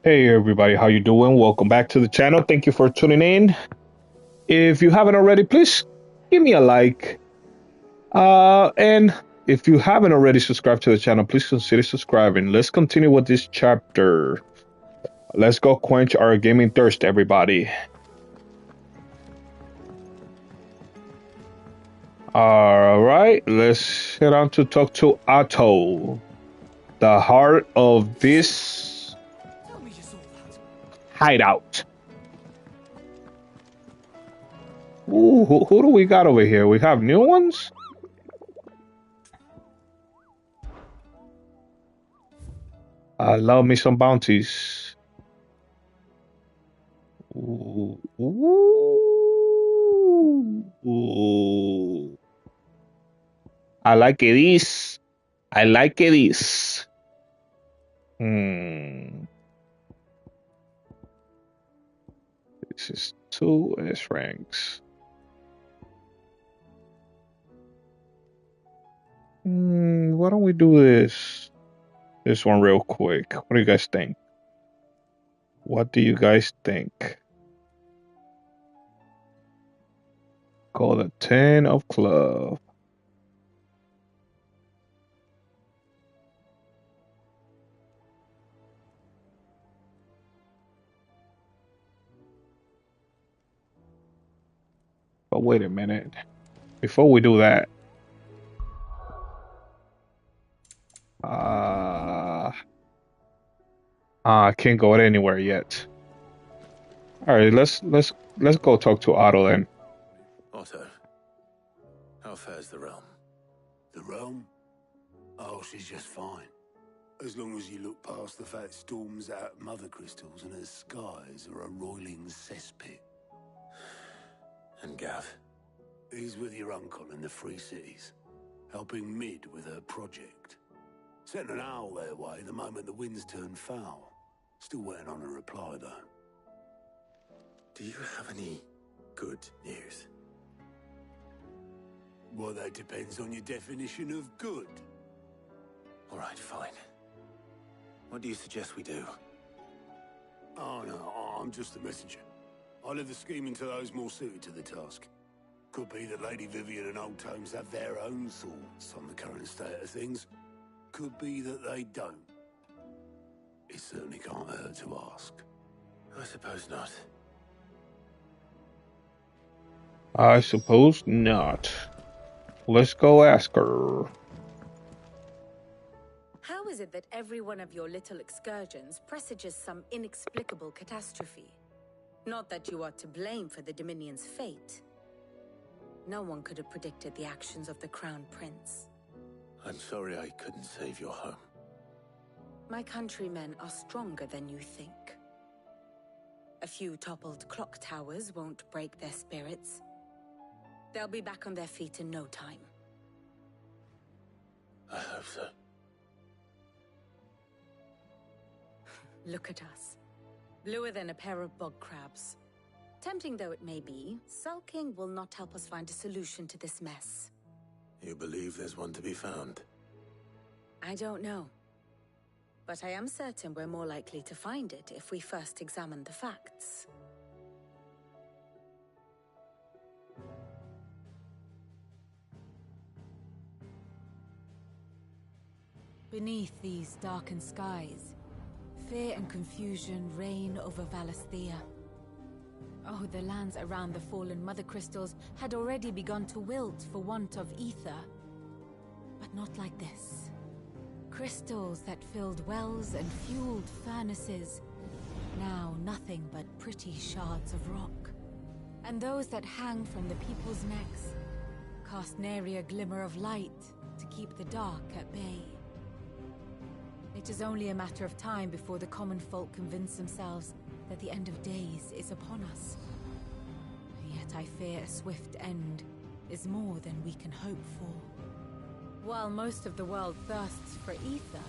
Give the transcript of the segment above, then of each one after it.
Hey everybody, how you doing? Welcome back to the channel. Thank you for tuning in. If you haven't already, please give me a like. And if you haven't already subscribed to the channel, please consider subscribing. Let's continue with this chapter. Let's go quench our gaming thirst, everybody. Alright, let's head on to talk to Otto, the heart of this hideout. Ooh, who do we got over here? We have new ones? I love me some bounties. Ooh, ooh. I like this. I like this. This is 2 S ranks. Why don't we do this one real quick? What do you guys think? What do you guys think? Call the 10 of club. But wait a minute. Before we do that, I can't go anywhere yet. All right, let's go talk to Otto then. Otto, how fares the realm? The realm? Oh, she's just fine. As long as you look past the fat storms out mother crystals and her skies are a roiling cesspit. And Gav? He's with your uncle in the Free Cities, helping Mid with her project. Sent an owl their way the moment the winds turned foul. Still waiting on a reply, though. Do you have any good news? Well, that depends on your definition of good. All right, fine. What do you suggest we do? Oh, no, I'm just the messenger. I leave the scheming to those more suited to the task. Could be that Lady Vivian and Old Tomes have their own thoughts on the current state of things. Could be that they don't. It certainly can't hurt to ask. I suppose not. I suppose not. Let's go ask her. How is it that every one of your little excursions presages some inexplicable catastrophe? Not that you are to blame for the Dominion's fate. No one could have predicted the actions of the Crown Prince. I'm sorry I couldn't save your home. My countrymen are stronger than you think. A few toppled clock towers won't break their spirits. They'll be back on their feet in no time. I hope so. Look at us. Bluer than a pair of bog crabs. Tempting though it may be, sulking will not help us find a solution to this mess. You believe there's one to be found? I don't know. But I am certain we're more likely to find it if we first examine the facts. Beneath these darkened skies, fear and confusion reign over Valisthea. Oh, the lands around the fallen mother crystals had already begun to wilt for want of ether. But not like this. Crystals that filled wells and fueled furnaces, now nothing but pretty shards of rock. And those that hang from the people's necks cast nary a glimmer of light to keep the dark at bay. It is only a matter of time before the common folk convince themselves that the end of days is upon us. Yet I fear a swift end is more than we can hope for. While most of the world thirsts for ether,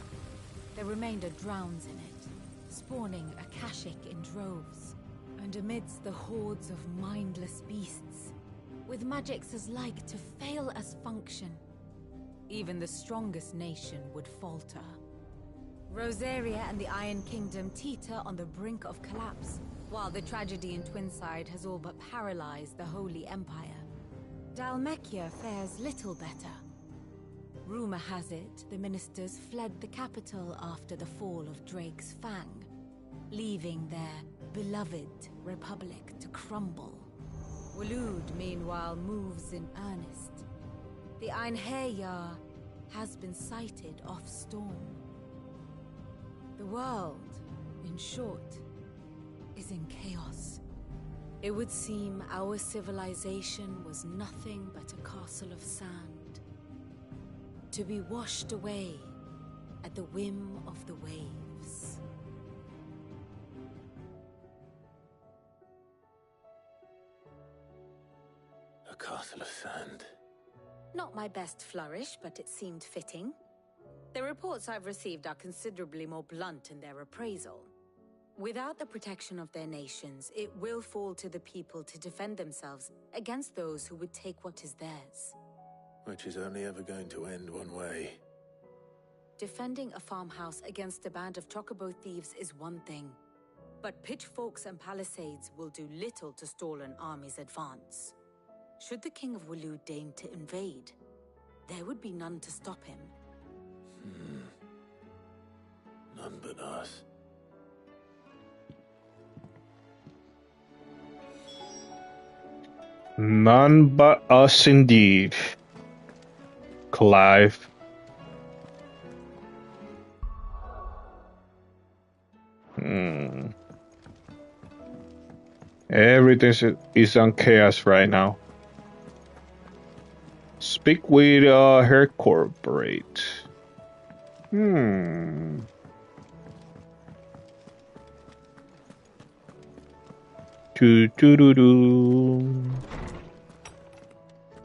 the remainder drowns in it, spawning Akashic in droves. And amidst the hordes of mindless beasts, with magics as like to fail as function, even the strongest nation would falter. Rosaria and the Iron Kingdom teeter on the brink of collapse, while the tragedy in Twinside has all but paralyzed the Holy Empire. Dalmekia fares little better. Rumor has it the ministers fled the capital after the fall of Drake's Fang, leaving their beloved republic to crumble. Waloed, meanwhile, moves in earnest. The Einherjar has been sighted off-storm. The world, in short, is in chaos. It would seem our civilization was nothing but a castle of sand, to be washed away at the whim of the waves. A castle of sand. Not my best flourish, but it seemed fitting. The reports I've received are considerably more blunt in their appraisal. Without the protection of their nations, it will fall to the people to defend themselves against those who would take what is theirs. Which is only ever going to end one way. Defending a farmhouse against a band of chocobo thieves is one thing, but pitchforks and palisades will do little to stall an army's advance. Should the King of Waloed deign to invade, there would be none to stop him. None but us. None but us indeed. Clive. Everything is on chaos right now. Speak with her corporate.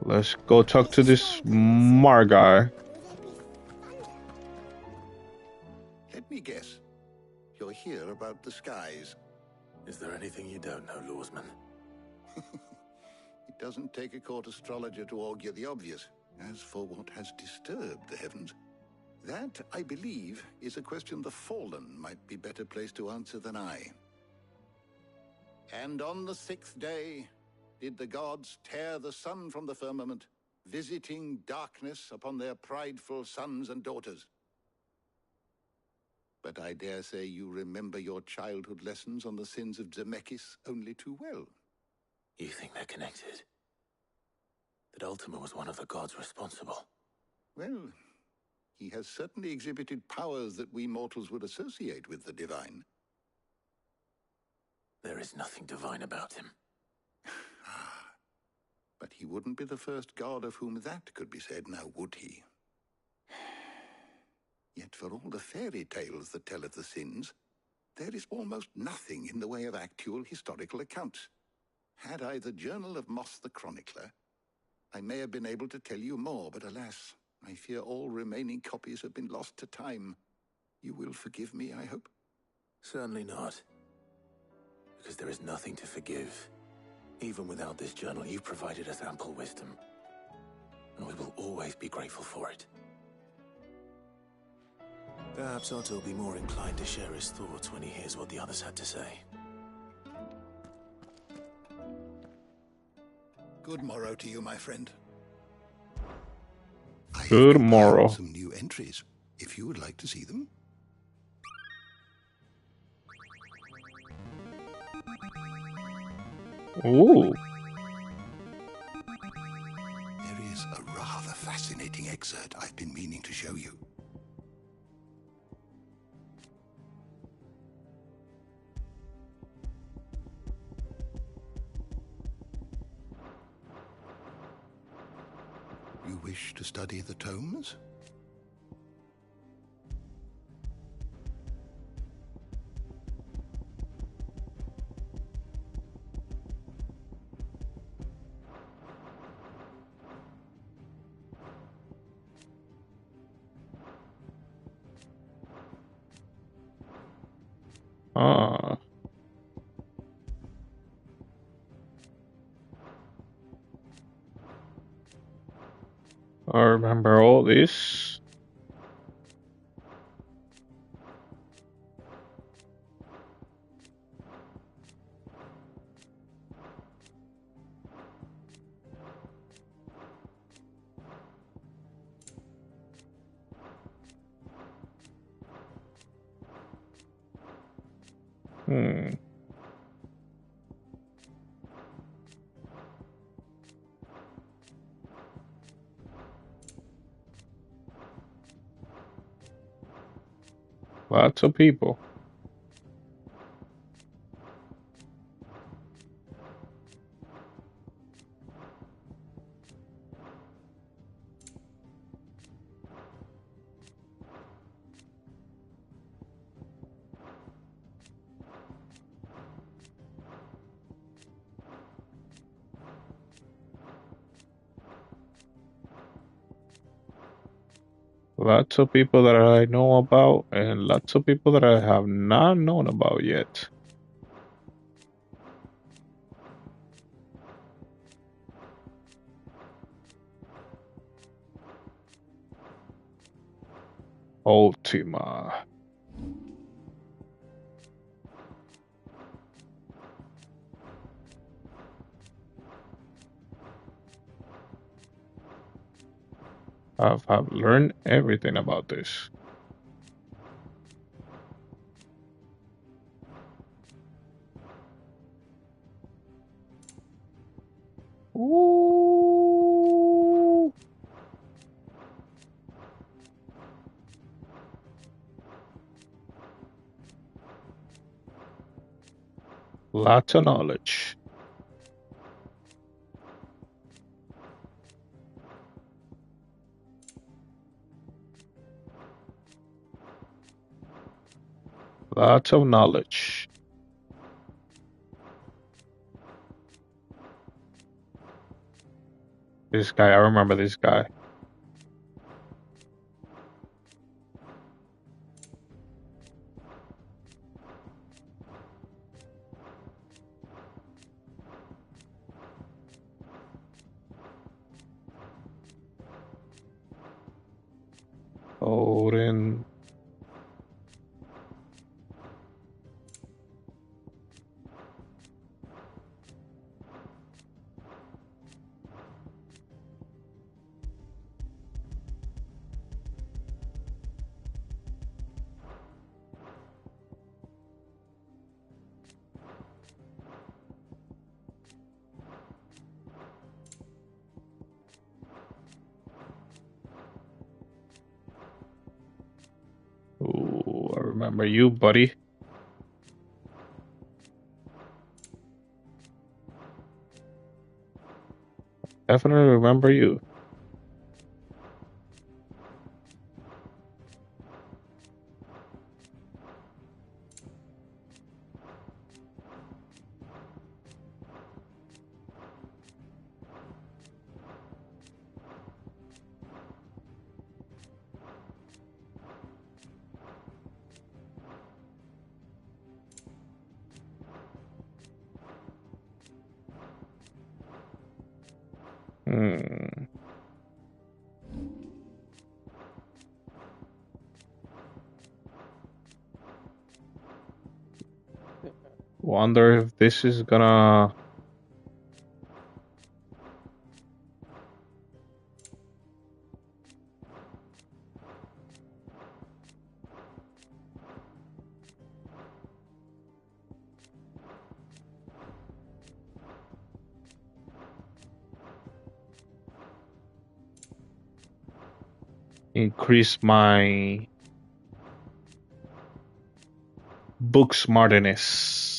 Let's go talk to this Margar. Let me guess. You're here about the skies. Is there anything you don't know, Lawsman? It doesn't take a court astrologer to augur the obvious. As for what has disturbed the heavens, that, I believe, is a question the Fallen might be better placed to answer than I. And on the 6th day did the gods tear the sun from the firmament, visiting darkness upon their prideful sons and daughters. But I dare say you remember your childhood lessons on the sins of Zemeckis only too well. You think they're connected? That Ultima was one of the gods responsible? Well, he has certainly exhibited powers that we mortals would associate with the divine. There is nothing divine about him. But he wouldn't be the first god of whom that could be said, now would he? Yet for all the fairy tales that tell of the sins, there is almost nothing in the way of actual historical accounts. Had I the Journal of Moss the Chronicler, I may have been able to tell you more, but alas, I fear all remaining copies have been lost to time. You will forgive me, I hope? Certainly not. Because there is nothing to forgive. Even without this journal, you've provided us ample wisdom. And we will always be grateful for it. Perhaps Otto will be more inclined to share his thoughts when he hears what the others had to say. Good morrow to you, my friend. Good morrow. Some new entries, if you would like to see them. Ooh. There is a rather fascinating excerpt I've been meaning to show you. You wish to study the tomes? Ah. I remember all this. Hmm. Lots of people. Lots of people that I know about, and lots of people that I have not known about yet. Ultima. I've learned everything about this. Ooh. Lots of knowledge. Lots of knowledge. This guy, I remember this guy. Odin. Ooh, I remember you, buddy. Definitely remember you. Hmm. Wonder if this is gonna increase my book smartness.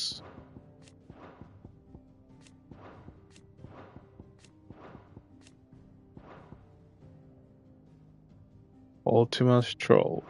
Ultima Stroll.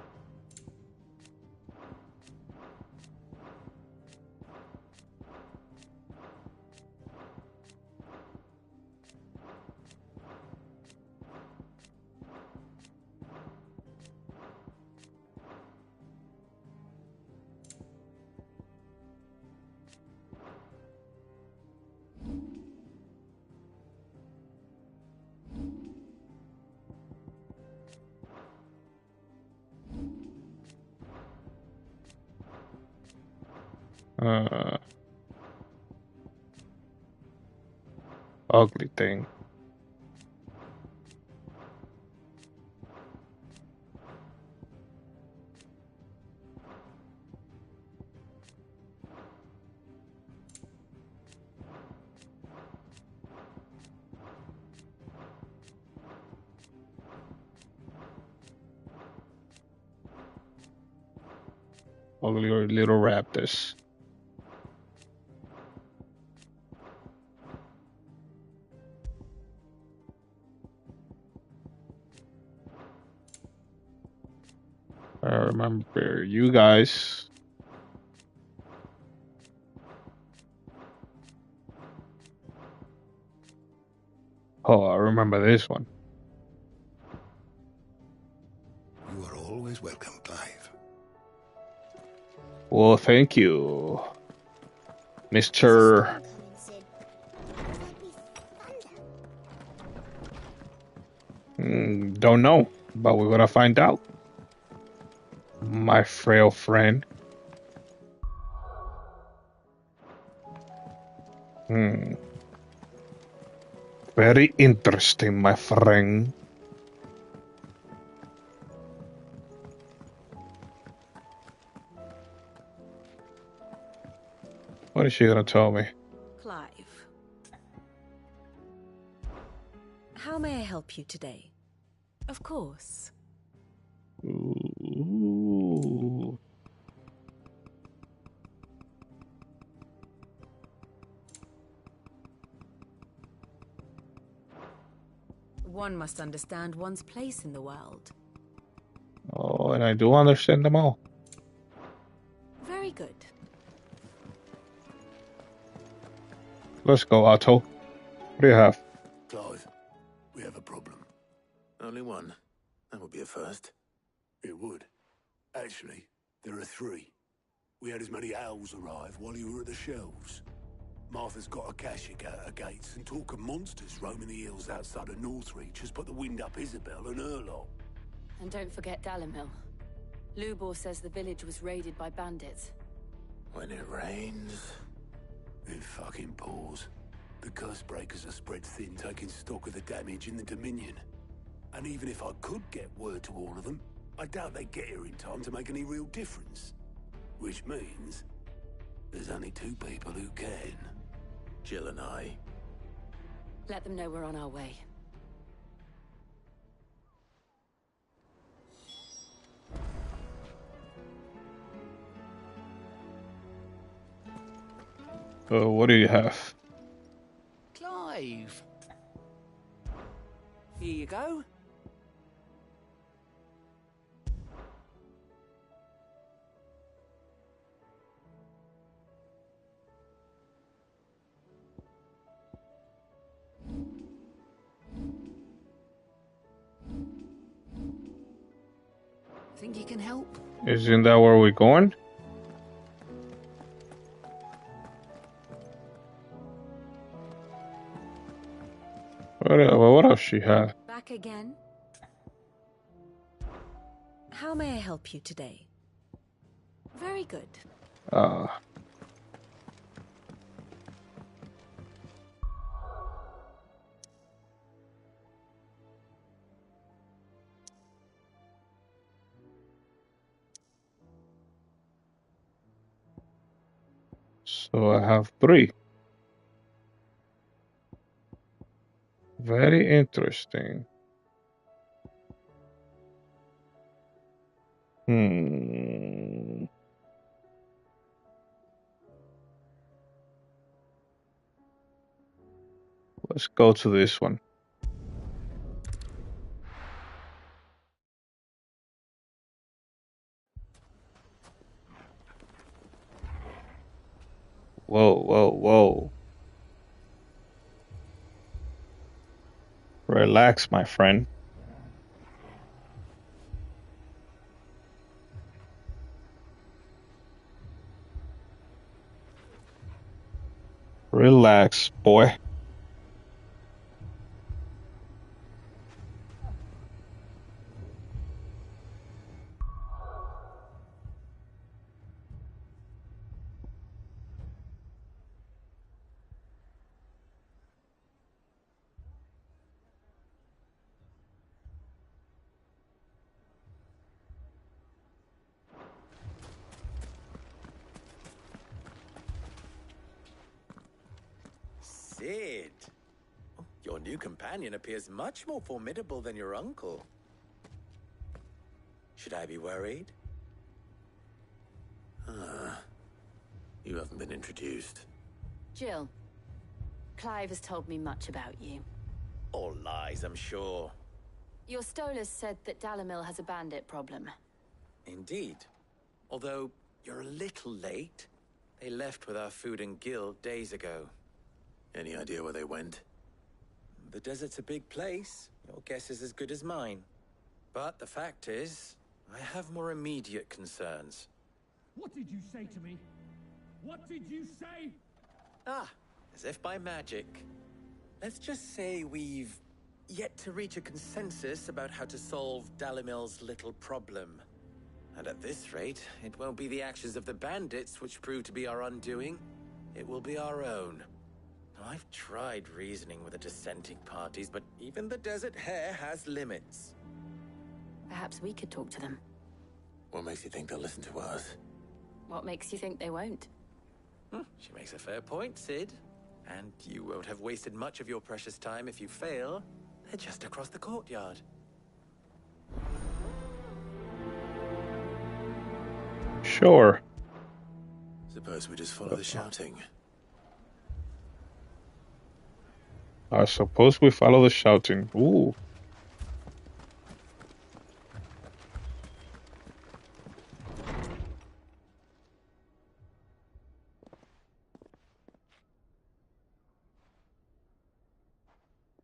Uh, ugly thing. ugly little raptors. I remember you guys. Oh, I remember this one. You are always welcome, Clive. Well, thank you, Mr. Don't know, but we're gonna find out. My frail friend. Very interesting, my friend. What is she gonna tell me? Clive. How may I help you today? Of course. Ooh. One must understand one's place in the world. Oh, and I do understand them all. Very good. Let's go, Otto. What do you have? Clive, we have a problem. Only one. That would be a first. It would. Actually, there are three. We had as many owls arrive while you were at the shelves. Martha's got a Akashic at her gates, and talk of monsters roaming the hills outside of Northreach has put the wind up Isabel and her lot. And don't forget Dalimil. Lubor says the village was raided by bandits. When it rains... It fucking pours. The curse breakers are spread thin, taking stock of the damage in the Dominion. And even if I could get word to all of them, I doubt they'd get here in time to make any real difference. Which means... there's only two people who can. Jill and I. Let them know we're on our way. What do you have? Clive. Here you go. Think you can help? Isn't that where we're going? What else she had? Back again? How may I help you today? Very good. So I have three. Very interesting. Let's go to this one. Whoa, whoa, whoa. Relax, my friend. Relax, boy. Sid! Your new companion appears much more formidable than your uncle. Should I be worried? You haven't been introduced. Jill, Clive has told me much about you. All lies, I'm sure. Your Stolas said that Dalimil has a bandit problem. Indeed. Although, you're a little late. They left with our food and guild days ago. Any idea where they went? The desert's a big place. Your guess is as good as mine. But the fact is, I have more immediate concerns. What did you say to me? What did you say? Ah, as if by magic. Let's just say we've yet to reach a consensus about how to solve Dalimil's little problem. And at this rate, it won't be the actions of the bandits which prove to be our undoing. It will be our own. I've tried reasoning with the dissenting parties, but even the Desert Hare has limits. Perhaps we could talk to them. What makes you think they'll listen to us? What makes you think they won't? She makes a fair point, Sid. And you won't have wasted much of your precious time if you fail. They're just across the courtyard. Sure. Suppose we just follow the shouting. I suppose we follow the shouting. Ooh.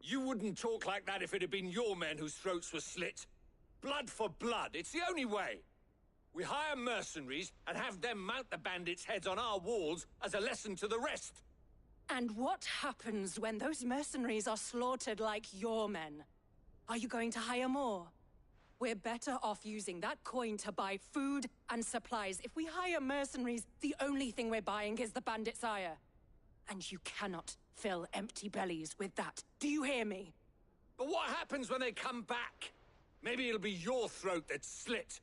You wouldn't talk like that if it had been your men whose throats were slit. Blood for blood, it's the only way. We hire mercenaries and have them mount the bandits' heads on our walls as a lesson to the rest. And what happens when those mercenaries are slaughtered like your men? Are you going to hire more? We're better off using that coin to buy food and supplies. If we hire mercenaries, the only thing we're buying is the bandits' ire. And you cannot fill empty bellies with that. Do you hear me? But what happens when they come back? Maybe it'll be your throat that's slit.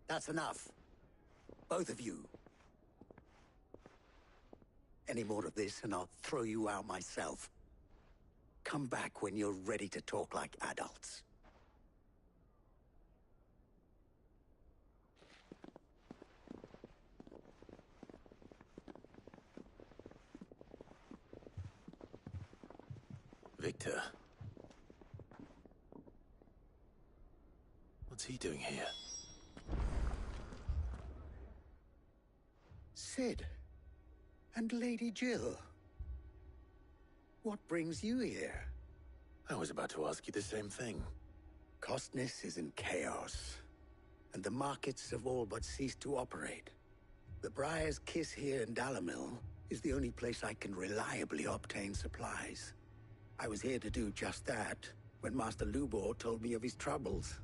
That's enough. Both of you. Any more of this and I'll throw you out myself. Come back when you're ready to talk like adults. Victor. What's he doing here? Sid. And Lady Jill. What brings you here? I was about to ask you the same thing. Costness is in chaos, and the markets have all but ceased to operate. The Briar's Kiss here in Dalimil is the only place I can reliably obtain supplies. I was here to do just that when Master Lubor told me of his troubles.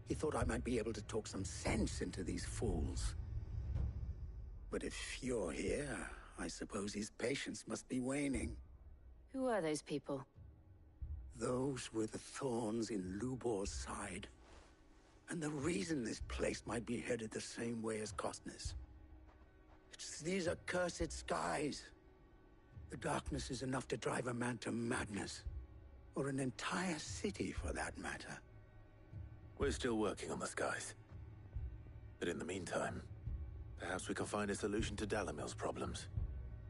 He thought I might be able to talk some sense into these fools. But if you're here, I suppose his patience must be waning. Who are those people? Those were the thorns in Lubor's side. And the reason this place might be headed the same way as Costness. It's these accursed skies. The darkness is enough to drive a man to madness. Or an entire city, for that matter. We're still working on the skies. But in the meantime, perhaps we can find a solution to Dalimil's problems.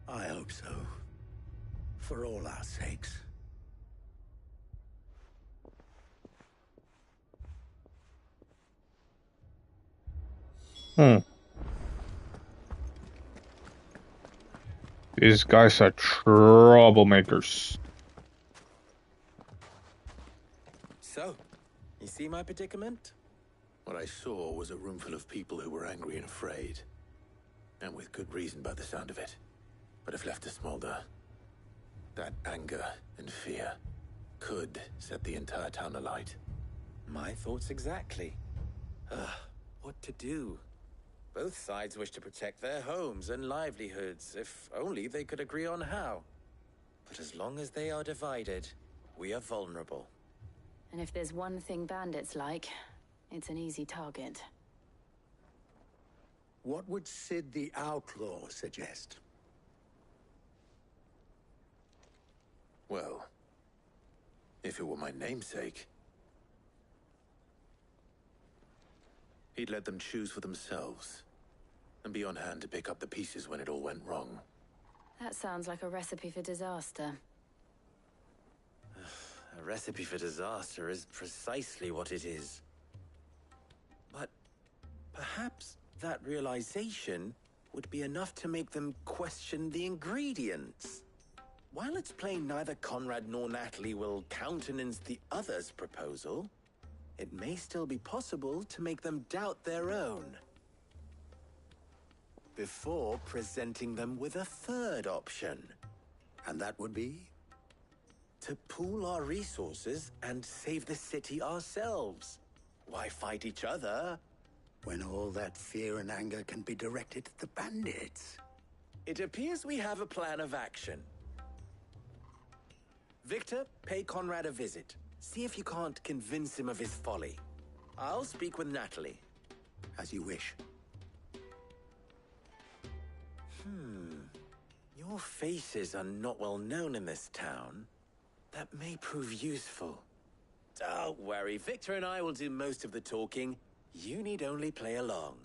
I hope so. For all our sakes. These guys are troublemakers. So, you see my predicament? What I saw was a room full of people who were angry and afraid. And with good reason by the sound of it. But if left to smolder, that anger and fear could set the entire town alight. My thoughts exactly. What to do? Both sides wish to protect their homes and livelihoods, if only they could agree on how. But as long as they are divided, we are vulnerable. And if there's one thing bandits like, it's an easy target. What would Sid the Outlaw suggest? Well, if it were my namesake, he'd let them choose for themselves and be on hand to pick up the pieces when it all went wrong. That sounds like a recipe for disaster. A recipe for disaster is precisely what it is. But perhaps that realization would be enough to make them question the ingredients. While it's plain neither Conrad nor Natalie will countenance the other's proposal, it may still be possible to make them doubt their own. Before presenting them with a third option. And that would be? To pool our resources and save the city ourselves. Why fight each other when all that fear and anger can be directed at the bandits? It appears we have a plan of action. Victor, pay Conrad a visit. See if you can't convince him of his folly. I'll speak with Natalie. As you wish. Your faces are not well known in this town. That may prove useful. Don't worry, Victor and I will do most of the talking. You need only play along.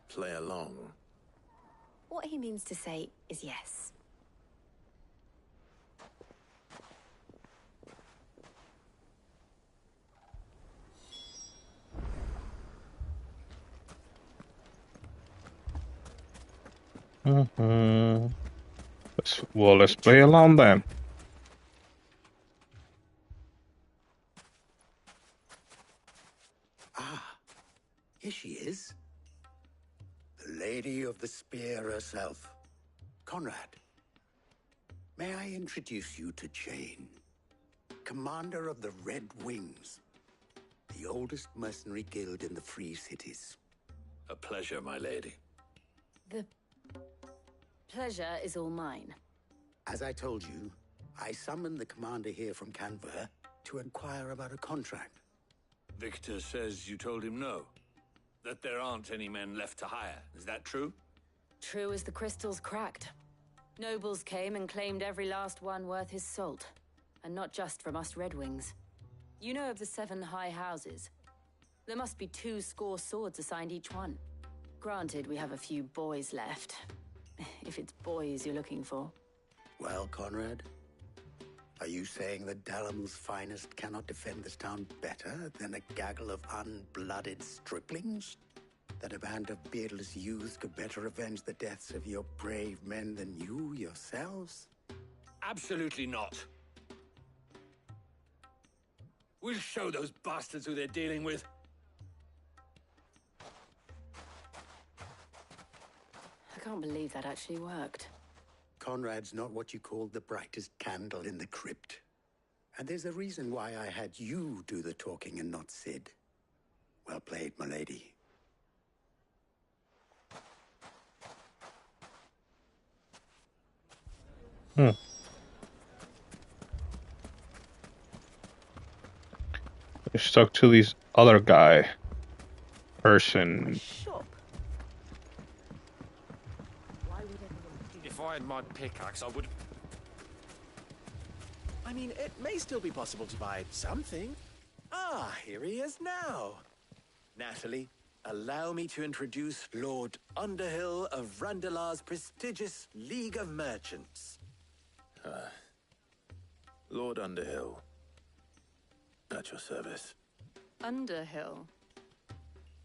Play along? What he means to say is yes. Well, let's play along then. Ah, here she is. The Lady of the Spear herself. Conrad, may I introduce you to Jane, commander of the Red Wings, the oldest mercenary guild in the Free Cities. A pleasure, my lady. The pleasure is all mine. As I told you, I summoned the commander here from Canver to inquire about a contract. Victor says you told him no. That there aren't any men left to hire. Is that true? True as the crystals cracked. Nobles came and claimed every last one worth his salt. And not just from us Red Wings. You know of the 7 high houses. There must be 2 swords assigned each one. Granted, we have a few boys left. If it's boys you're looking for. Well, Conrad, are you saying that Dalamil's finest cannot defend this town better than a gaggle of unblooded striplings? That a band of beardless youths could better avenge the deaths of your brave men than you yourselves? Absolutely not. We'll show those bastards who they're dealing with. I can't believe that actually worked. Conrad's not what you call the brightest candle in the crypt. And there's a reason why I had you do the talking and not Sid. Well played, my lady. Let's talk to this other guy. Person. If I had my pickaxe, I would... I mean, it may still be possible to buy something. Ah, here he is now. Natalie, allow me to introduce Lord Underhill of Randalar's prestigious League of Merchants. Lord Underhill. At your service. Underhill?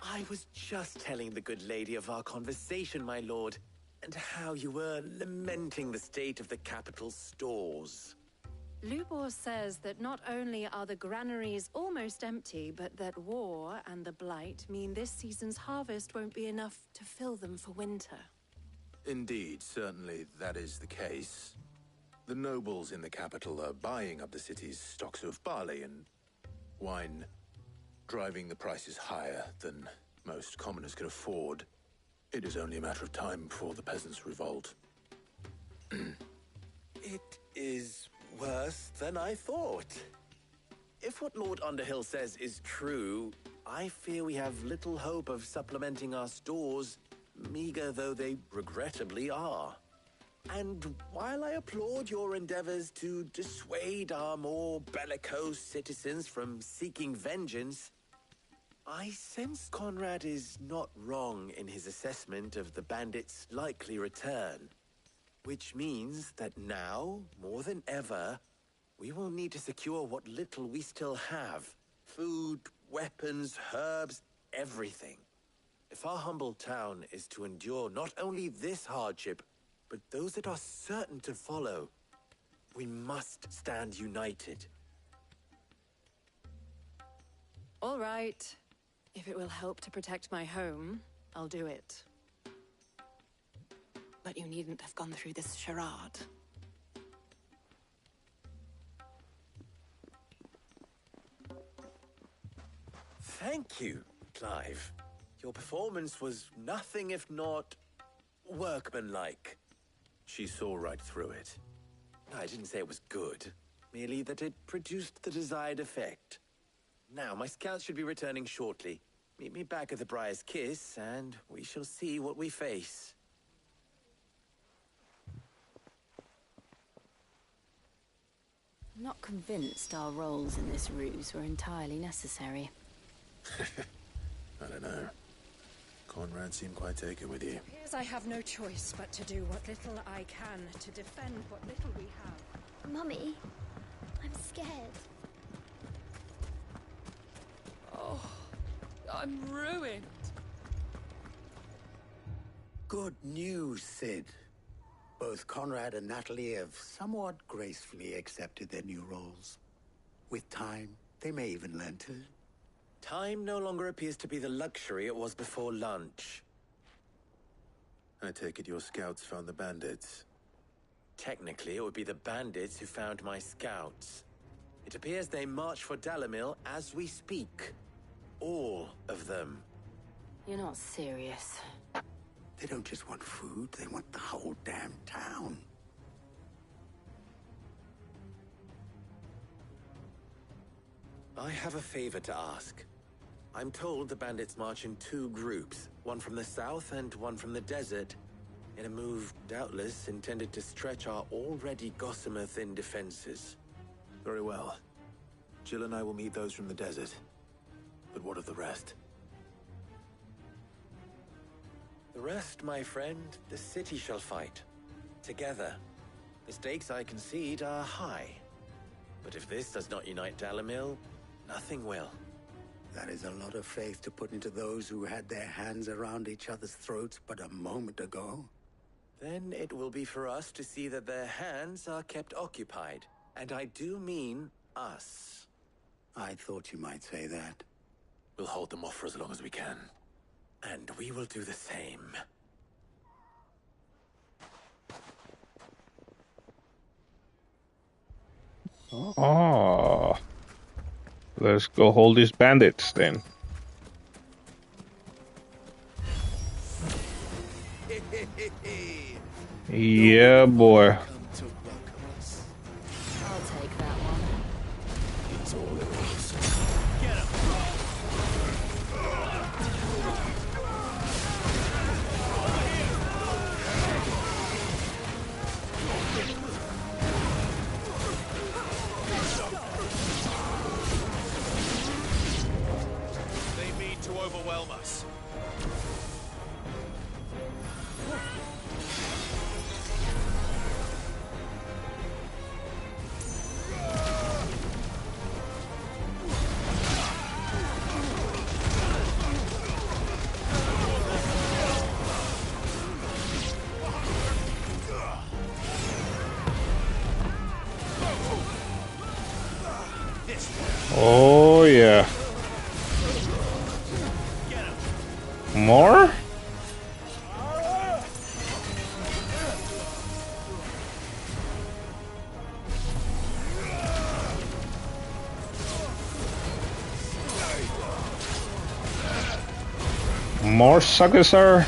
I was just telling the good lady of our conversation, my lord, and how you were lamenting the state of the capital's stores. Lubor says that not only are the granaries almost empty, but that war and the Blight mean this season's harvest won't be enough to fill them for winter. Indeed, certainly that is the case. The nobles in the capital are buying up the city's stocks of barley and wine, driving the prices higher than most commoners can afford. It is only a matter of time before the peasants revolt. It is worse than I thought. If what Lord Underhill says is true, I fear we have little hope of supplementing our stores, meager though they regrettably are. And while I applaud your endeavors to dissuade our more bellicose citizens from seeking vengeance, I sense Conrad is not wrong in his assessment of the bandits' likely return. Which means that now, more than ever, we will need to secure what little we still have. Food, weapons, herbs, everything. If our humble town is to endure not only this hardship, but those that are certain to follow, we must stand united. All right. If it will help to protect my home, I'll do it. But you needn't have gone through this charade. Thank you, Clive. Your performance was nothing if not workmanlike. She saw right through it. I didn't say it was good, merely that it produced the desired effect. Now, my scouts should be returning shortly. Meet me back at the Briar's Kiss, and we shall see what we face. I'm not convinced our roles in this ruse were entirely necessary. I don't know. Conrad seemed quite taken with you. Appears I have no choice but to do what little I can to defend what little we have. Mummy, I'm scared. Oh, I'm ruined. Good news, Sid. Both Conrad and Natalie have somewhat gracefully accepted their new roles. With time, they may even learn to. Time no longer appears to be the luxury it was before lunch. I take it your scouts found the bandits. Technically, it would be the bandits who found my scouts. It appears they march for Dalamil as we speak. All of them. You're not serious. They don't just want food, they want the whole damn town. I have a favor to ask. I'm told the bandits march in two groups, one from the south and one from the desert, in a move doubtless intended to stretch our already gossamer-thin defenses. Very well. Jill and I will meet those from the desert. But what of the rest? The rest, my friend, the city shall fight. Together. The stakes, I concede, are high. But if this does not unite Dalamil, nothing will. That is a lot of faith to put into those who had their hands around each other's throats but a moment ago. Then it will be for us to see that their hands are kept occupied. And I do mean us. I thought you might say that. We'll hold them off for as long as we can. And we will do the same. Oh. Let's go hold these bandits then. Yeah, boy. I'll take that one. It's all yours. Get him! They mean to overwhelm us. Oh, yeah. More? More suckers, sir.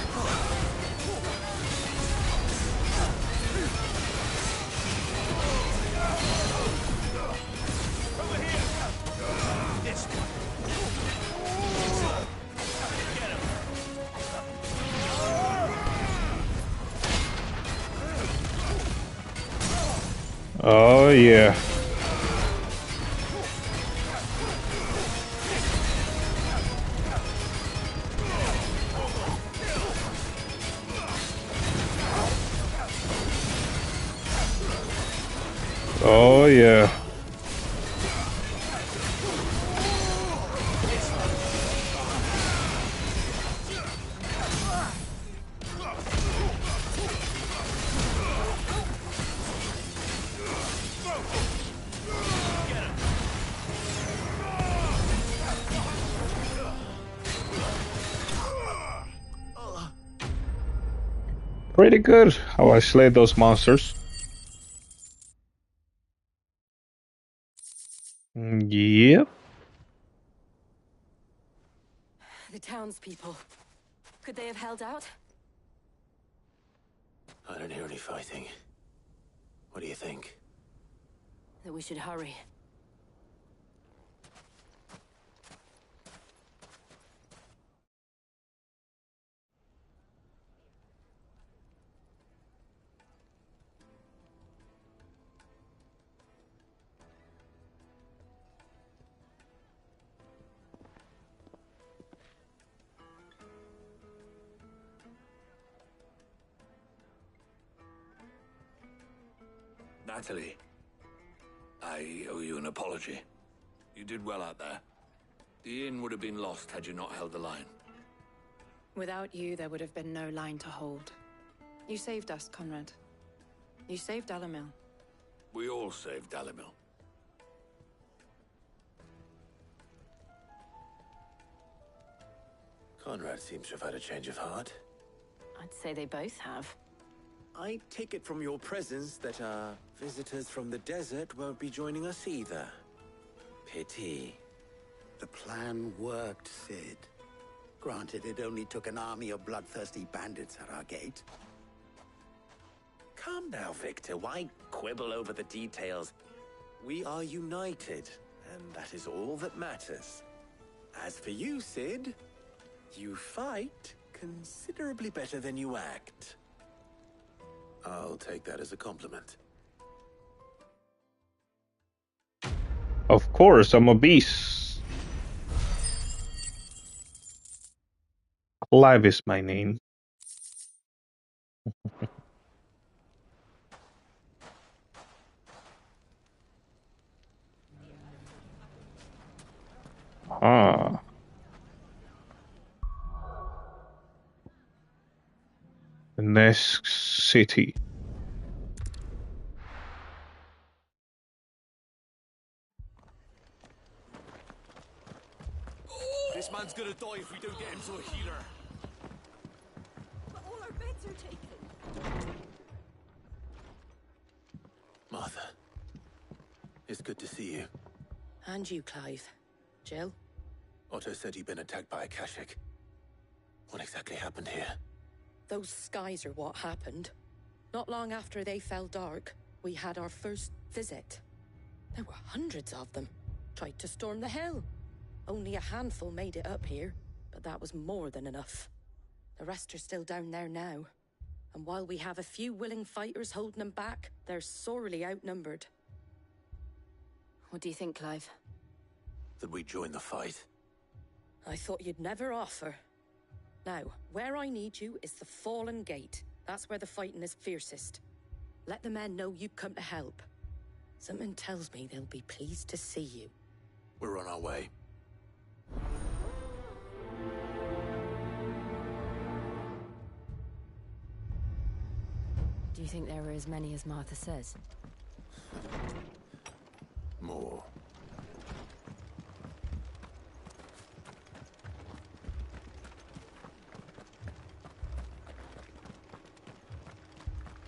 Oh, yeah. Oh, yeah. Pretty good how I slayed those monsters. Yep. The townspeople. Could they have held out? I don't hear any fighting. What do you think? That we should hurry. Natalie, I owe you an apology. You did well out there. The inn would have been lost had you not held the line. Without you, there would have been no line to hold. You saved us, Conrad. You saved Dalamil. We all saved Dalamil. Conrad seems to have had a change of heart. I'd say they both have. I take it from your presence that visitors from the desert won't be joining us either. Pity. The plan worked, Sid. Granted, it only took an army of bloodthirsty bandits at our gate. Come now, Victor. Why quibble over the details? We are united, and that is all that matters. As for you, Sid, you fight considerably better than you act. I'll take that as a compliment. Of course, I'm a beast. Clive is my name. Ah. The next city. This man's gonna die if we don't get him to a healer. But all our beds are taken. Martha, it's good to see you. And you, Clive. Jill? Otto said you'd been attacked by a Akashic. What exactly happened here? Those skies are what happened. Not long after they fell dark, we had our first visit. There were hundreds of them. Tried to storm the hill. Only a handful made it up here, but that was more than enough. The rest are still down there now. And while we have a few willing fighters holding them back, they're sorely outnumbered. What do you think, Clive? That we join the fight? I thought you'd never offer. Now, where I need you is the Fallen Gate. That's where the fighting is fiercest. Let the men know you've come to help. Something tells me they'll be pleased to see you. We're on our way. Do you think there were as many as Martha says? More.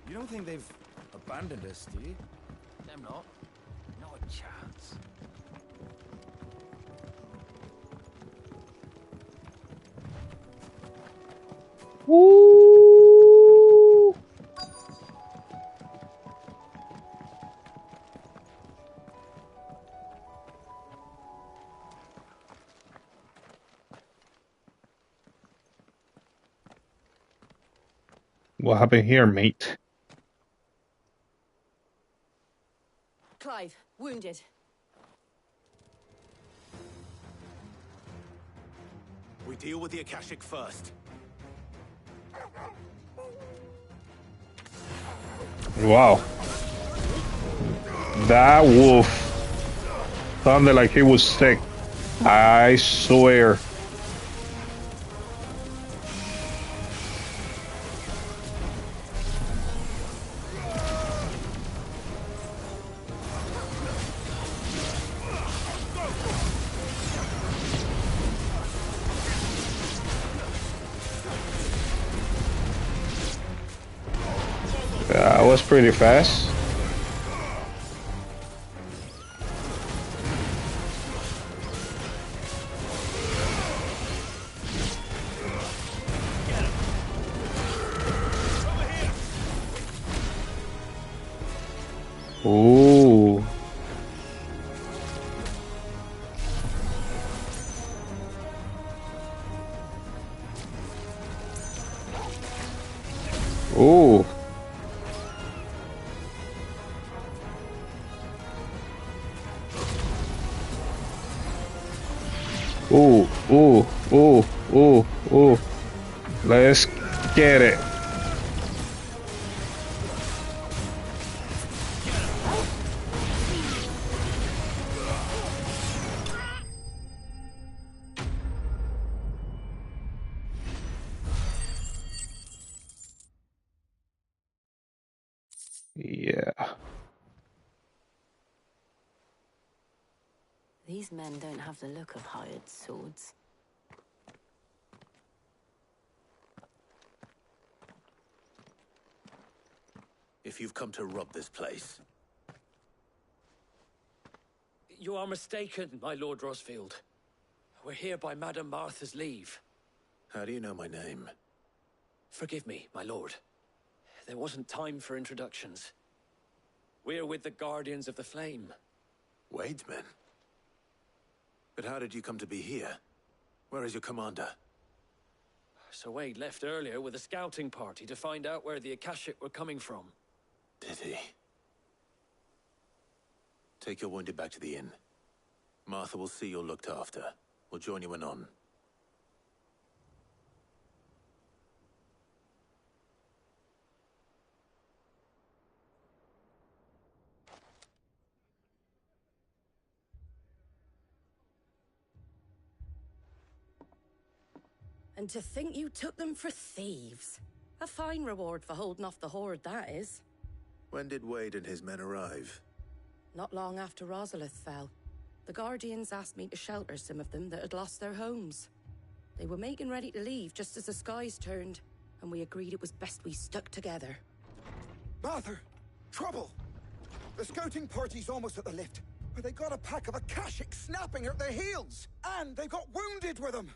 You don't think they've abandoned us, do you? Them not. Not a chance. Woo! What happened here, mate? Clive, wounded. We deal with the Akashic first. Wow. That wolf sounded like he was sick. I swear. That was pretty fast. Ooh. Ooh. Ooh, ooh, ooh, ooh, ooh. Let's get it. Yeah. These men don't have the look of hired swords. If you've come to rob this place, You are mistaken, my Lord Rosfield. We're here by Madame Martha's leave. how do you know my name? Forgive me, my lord. There wasn't time for introductions. We're with the Guardians of the Flame. Wade's men? But how did you come to be here? Where is your commander? Sir Wade left earlier with a scouting party to find out where the Akashic were coming from. Did he? Take your wounded back to the inn. Martha will see you're looked after. We'll join you anon. And to think you took them for thieves. A fine reward for holding off the horde, that is. When did Wade and his men arrive? Not long after Rosalith fell. The Guardians asked me to shelter some of them that had lost their homes. They were making ready to leave just as the skies turned, and we agreed it was best we stuck together. Martha! Trouble! The scouting party's almost at the lift, but they got a pack of Akashic snapping at their heels! And they got wounded with them!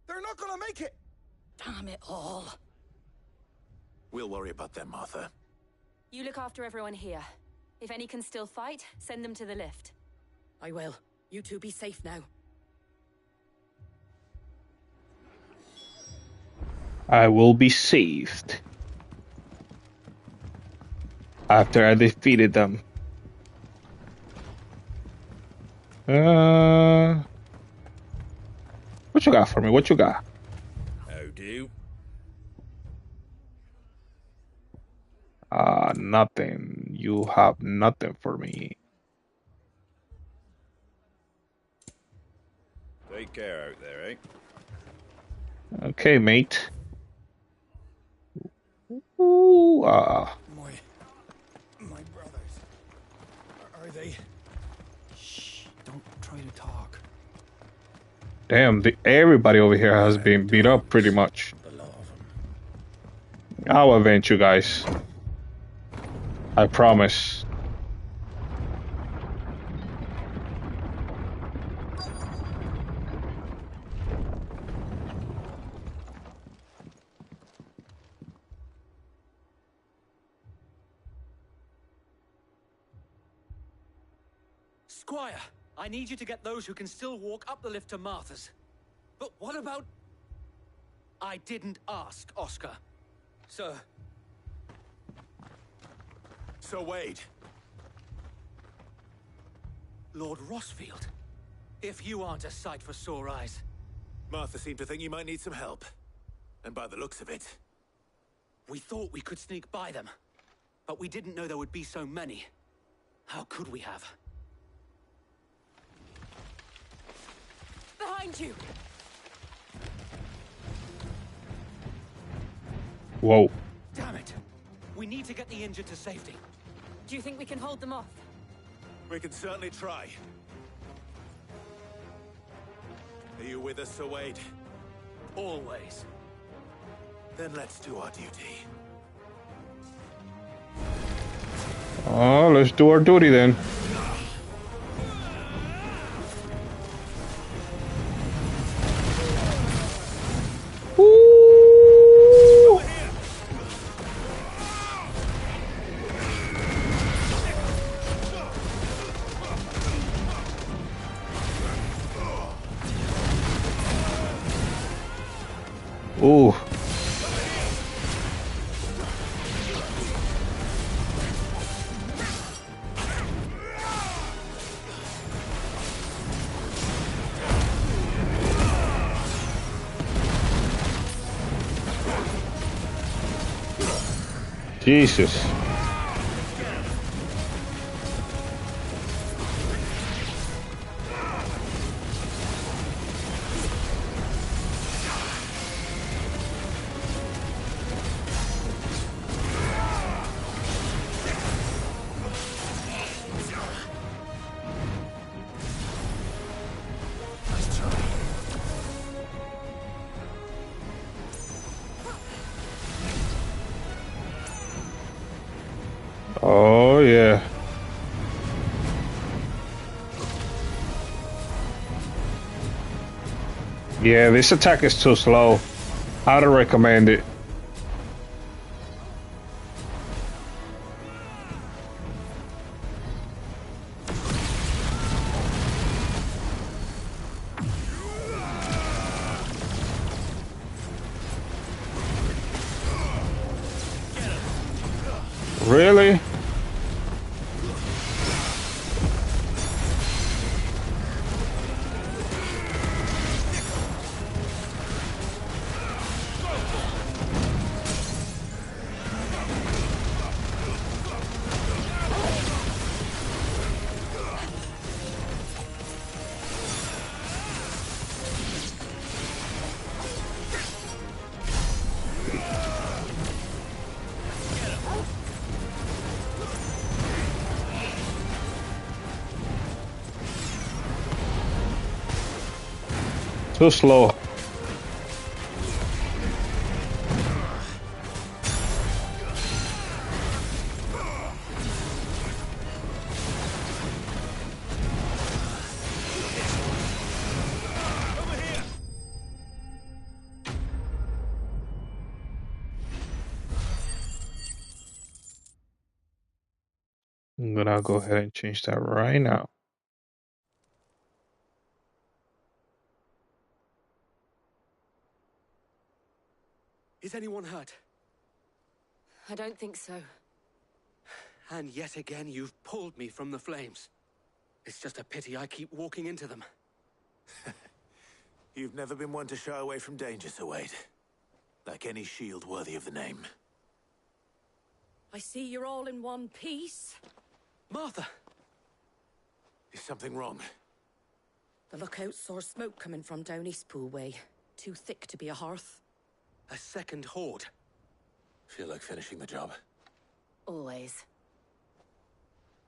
They're not gonna make it! Damn it all. We'll worry about them, Martha. You look after everyone here. If any can still fight, send them to the lift. I will. You two be safe now. I will be saved. After I defeated them. What you got for me? What you got? How do? Nothing. You have nothing for me. Take care out there, eh? Okay, mate. Ooh, My brothers. Are they? Shh, don't try to talk. damn, everybody over here has been beat up pretty much. I'll avenge you guys. I promise. Squire, I need you to get those who can still walk up the lift to Martha's. But what about... I didn't ask, Oscar. Sir. Sir Wade. Lord Rosfield. If you aren't a sight for sore eyes. Martha seemed to think you might need some help. And by the looks of it... We thought we could sneak by them. But we didn't know there would be so many. How could we have? Behind you! Whoa. Damn it! We need to get the injured to safety. Do you think we can hold them off? We can certainly try. Are you with us, Sir Wade? Always. Then let's do our duty. Oh, let's do our duty then. Woo! Ooh. Jesus. Oh, yeah. Yeah, this attack is too slow. I don't recommend it. Really? Too slow. I'm gonna go ahead and change that right now. Is anyone hurt? I don't think so. And yet again, you've pulled me from the flames. It's just a pity I keep walking into them. You've never been one to shy away from danger, Sir Wade. Like any shield worthy of the name. I see you're all in one piece. Martha! Is something wrong? The lookout saw smoke coming from down Eastpool way. Too thick to be a hearth. A second horde. Feel like finishing the job? Always.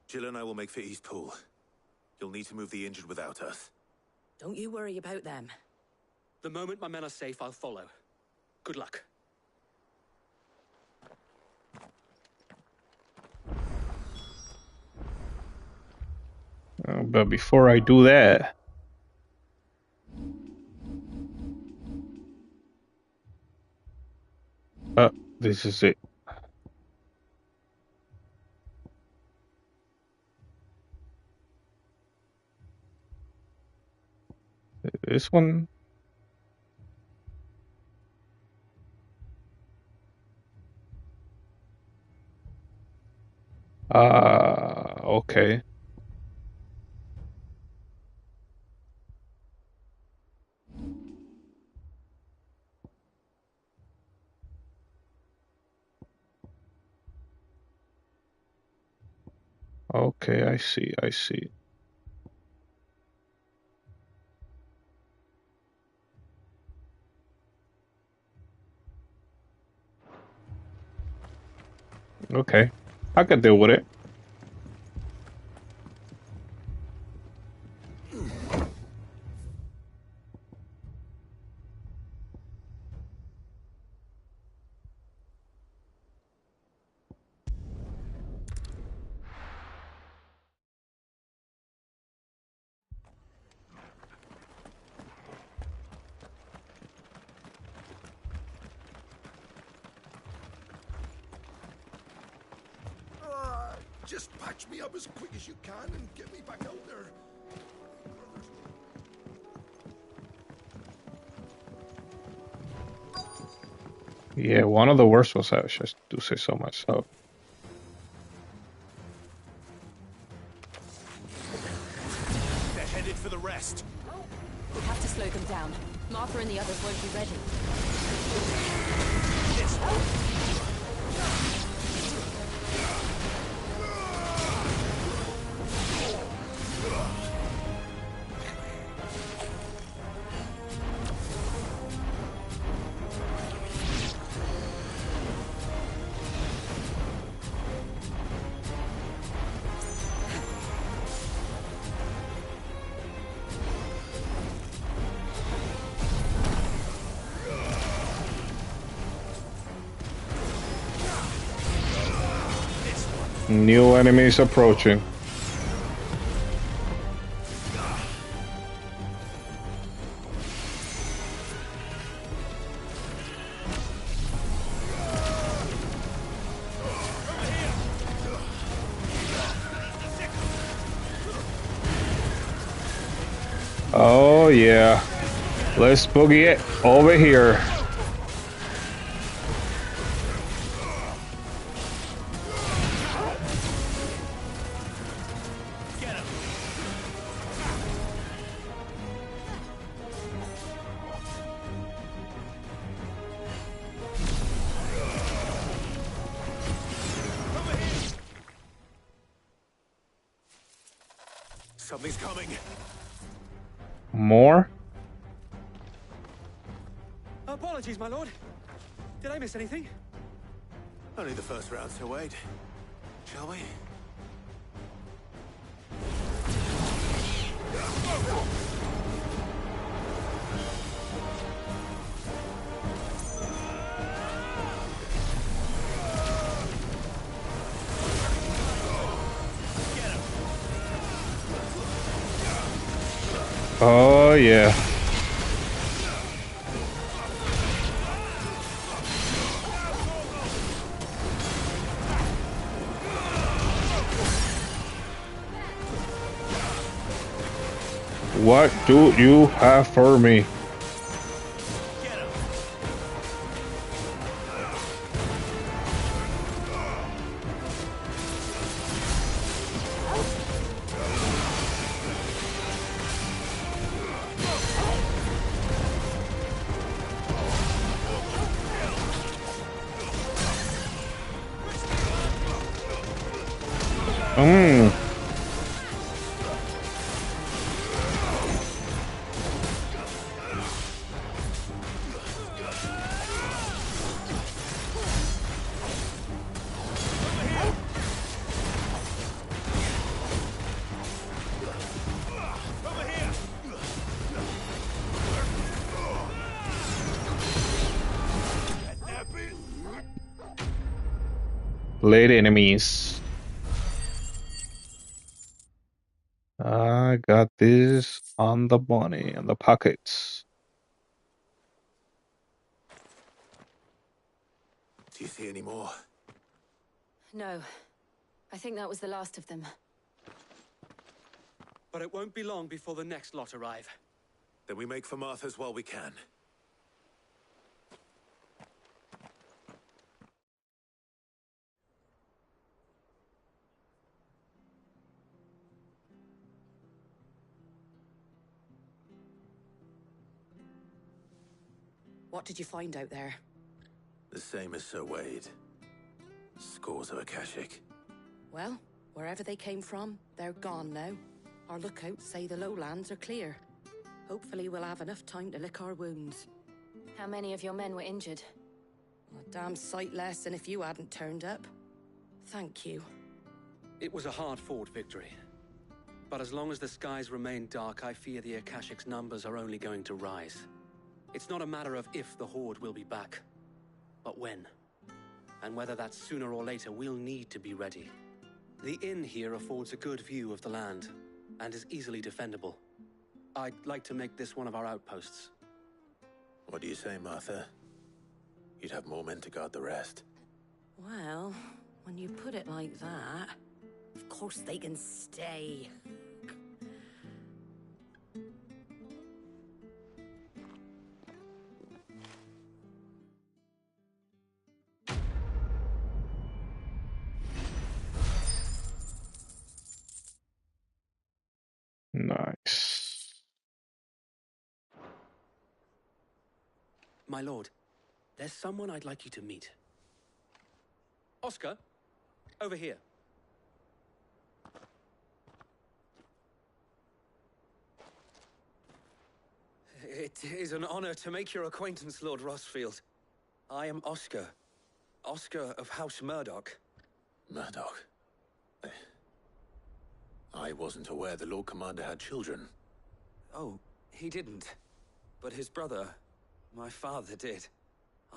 Jill and I will make for Eastpool. You'll need to move the injured without us. Don't you worry about them. The moment my men are safe, I'll follow. Good luck. But before I do that, this is it. This one. Okay. Okay, I see, I see. Okay, I could deal with it. Just patch me up as quick as you can and get me back out there. Yeah, one of the worst was I should do say so myself. They're headed for the rest. We have to slow them down. Martha and the others won't be ready. New enemies approaching. Oh yeah, let's boogie it over here. Something's coming. More? Apologies, my lord. Did I miss anything? Only the first round, so wait. Shall we? Oh yeah. What do you have for me? Late enemies. I got this on the money, on the pockets. Do you see any more? No. I think that was the last of them. But it won't be long before the next lot arrive. Then we make for Martha's while we can. What did you find out there? The same as Sir Wade. Scores of Akashic. Well, Wherever they came from, they're gone now. Our lookouts say the lowlands are clear. Hopefully we'll have enough time to lick our wounds. How many of your men were injured? A damn sight less than if you hadn't turned up. Thank you. It was a hard-fought victory. But as long as the skies remain dark, I fear the Akashic's numbers are only going to rise. It's not a matter of if the Horde will be back, but when. And whether that's sooner or later, we'll need to be ready. The inn here affords a good view of the land, and is easily defendable. I'd like to make this one of our outposts. What do you say, Martha? You'd have more men to guard the rest. Well, when you put it like that, of course they can stay. Nice. My lord, there's someone I'd like you to meet. Oscar, over here. It is an honor to make your acquaintance, Lord Rosfield. I am Oscar. Oscar of House Murdoch. Murdoch? I wasn't aware the Lord Commander had children. Oh, he didn't. But his brother, my father, did.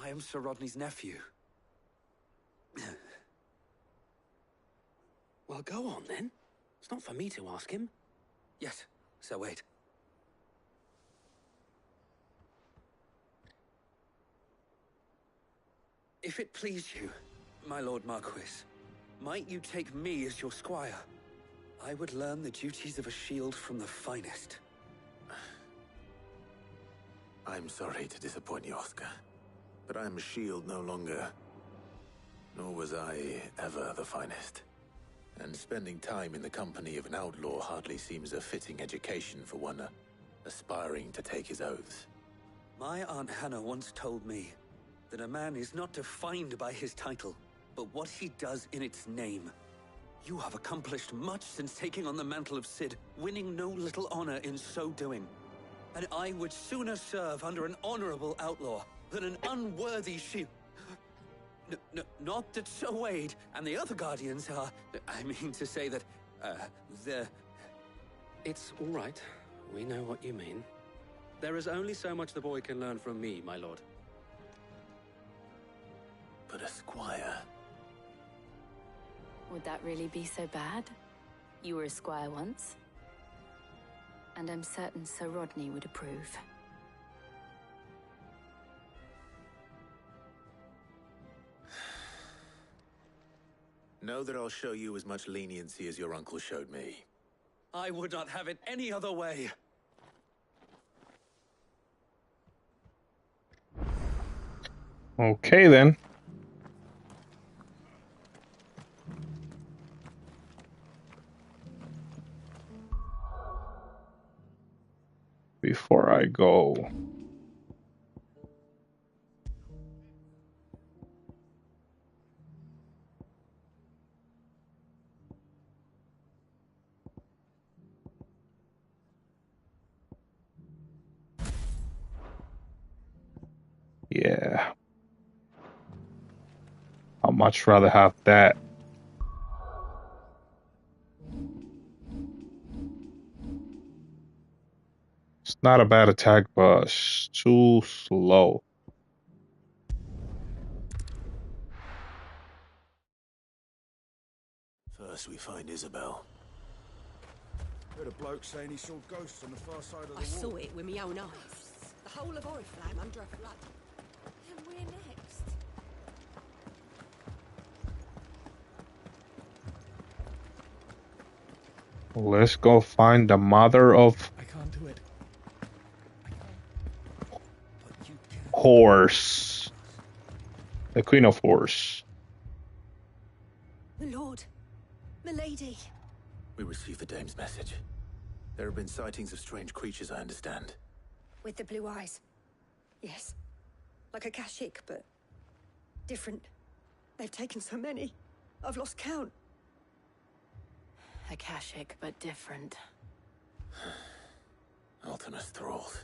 I am Sir Rodney's nephew. Well, go on, then. It's not for me to ask him. Yes, so wait. If it please you, my Lord Marquis, might you take me as your squire? I would learn the duties of a shield from the finest. I'm sorry to disappoint you, Oscar, but I'm a shield no longer. Nor was I ever the finest. And spending time in the company of an outlaw hardly seems a fitting education for one aspiring to take his oaths. My Aunt Hannah once told me that a man is not defined by his title, but what he does in its name. You have accomplished much since taking on the mantle of Cid, winning no little honor in so doing. And I would sooner serve under an honorable outlaw than an unworthy shield. Not that Sir Wade and the other guardians are... I mean to say that, they're... It's all right. We know what you mean. There is only so much the boy can learn from me, my lord. But a squire... Would that really be so bad? You were a squire once. And I'm certain Sir Rodney would approve. Know that I'll show you as much leniency as your uncle showed me. I would not have it any other way. Okay, then. Before I go, yeah, I'd much rather have that. It's not a bad attack, but it's too slow. First we find Isabel. Heard a bloke saying he saw ghosts on the far side of the wall. I saw it with my own eyes. The whole of Oriflamme under a flood. And we're next. Let's go find the mother of I can't do it. Horse. The Queen of Horse. My lord. Milady. We received the dame's message. There have been sightings of strange creatures, I understand. With the blue eyes. Yes. Like a Kashik, but different. They've taken so many. I've lost count. Akashic, but different. Ultimus thralls.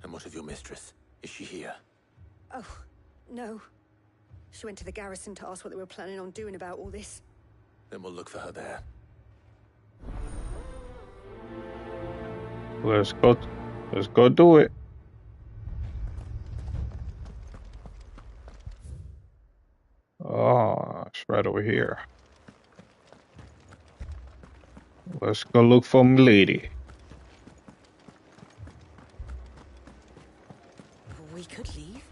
And what of your mistress? Is she here? Oh, no. She went to the garrison to ask what they were planning on doing about all this. Then we'll look for her there. Let's go. Let's go do it. Oh, it's right over here. Let's go look for my lady. We could leave.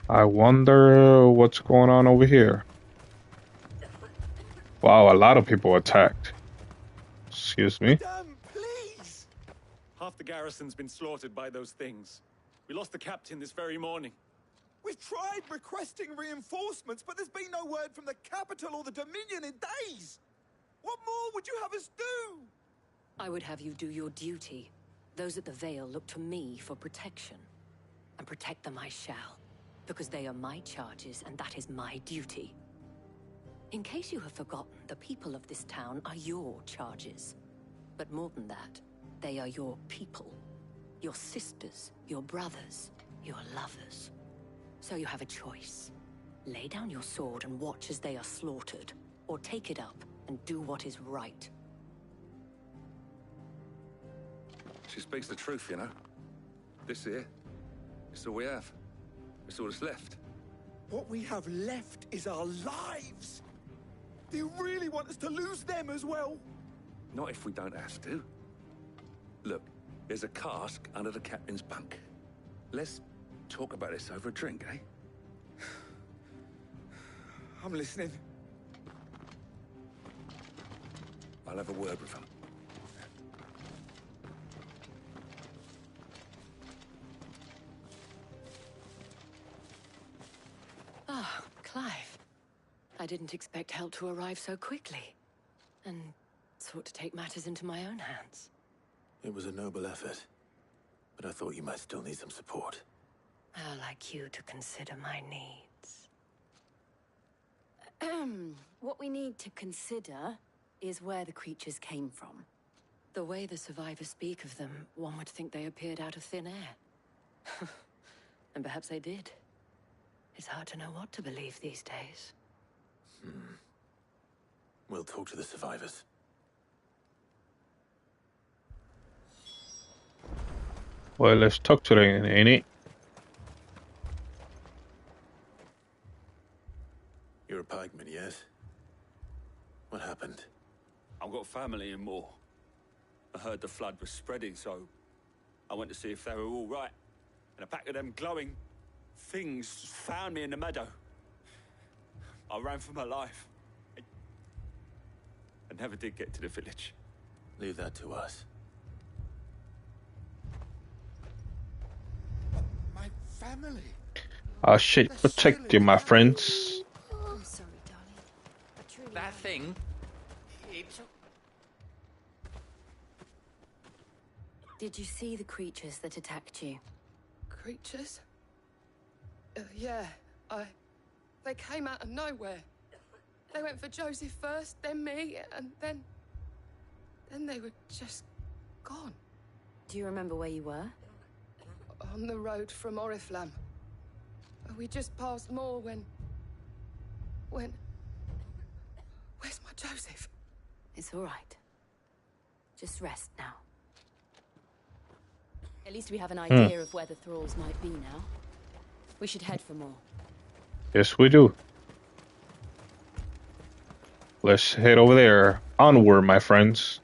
I wonder what's going on over here. Wow, a lot of people attacked. Excuse me. Madame, please! Half the garrison's been slaughtered by those things. We lost the captain this very morning. We've tried requesting reinforcements, but there's been no word from the capital or the Dominion in days. What more would you have us do? I would have you do your duty. Those at the Vale look to me for protection. And protect them I shall. Because they are my charges, and that is my duty. In case you have forgotten, the people of this town are your charges. But more than that, they are your people. Your sisters, your brothers, your lovers. So you have a choice. Lay down your sword and watch as they are slaughtered, or take it up and do what is right. She speaks the truth, you know. This here, it's all we have. It's all that's left. What we have left is our lives. Do you really want us to lose them as well? Not if we don't have to. Look, there's a cask under the captain's bunk. Let's talk about this over a drink, eh? I'm listening. I'll have a word with him. Ah, Clive. I didn't expect help to arrive so quickly. And sought to take matters into my own hands. It was a noble effort, but I thought you might still need some support. I'd like you to consider my needs. What we need to consider is where the creatures came from. The way the survivors speak of them, one would think they appeared out of thin air. And perhaps they did. It's hard to know what to believe these days. We'll talk to the survivors. Well, let's talk to them, ain't it? You're a pikeman, yes? What happened? I've got family in Moor. I heard the flood was spreading, so I went to see if they were all right. And a pack of them glowing things found me in the meadow. I ran for my life. I never did get to the village. Leave that to us. My family. Oh shit, protect you, my friends. I'm sorry, darling. I truly That thing, it's... Did you see the creatures that attacked you? Creatures? Yeah, they came out of nowhere. They went for Joseph first, then me, and then they were just gone. Do you remember where you were? On the road from Oriflamme. We just passed Moor when... Where's my Joseph? It's all right. Just rest now. At least we have an idea of where the thralls might be now. We should head for more. Yes, we do. Let's head over there. Onward, my friends.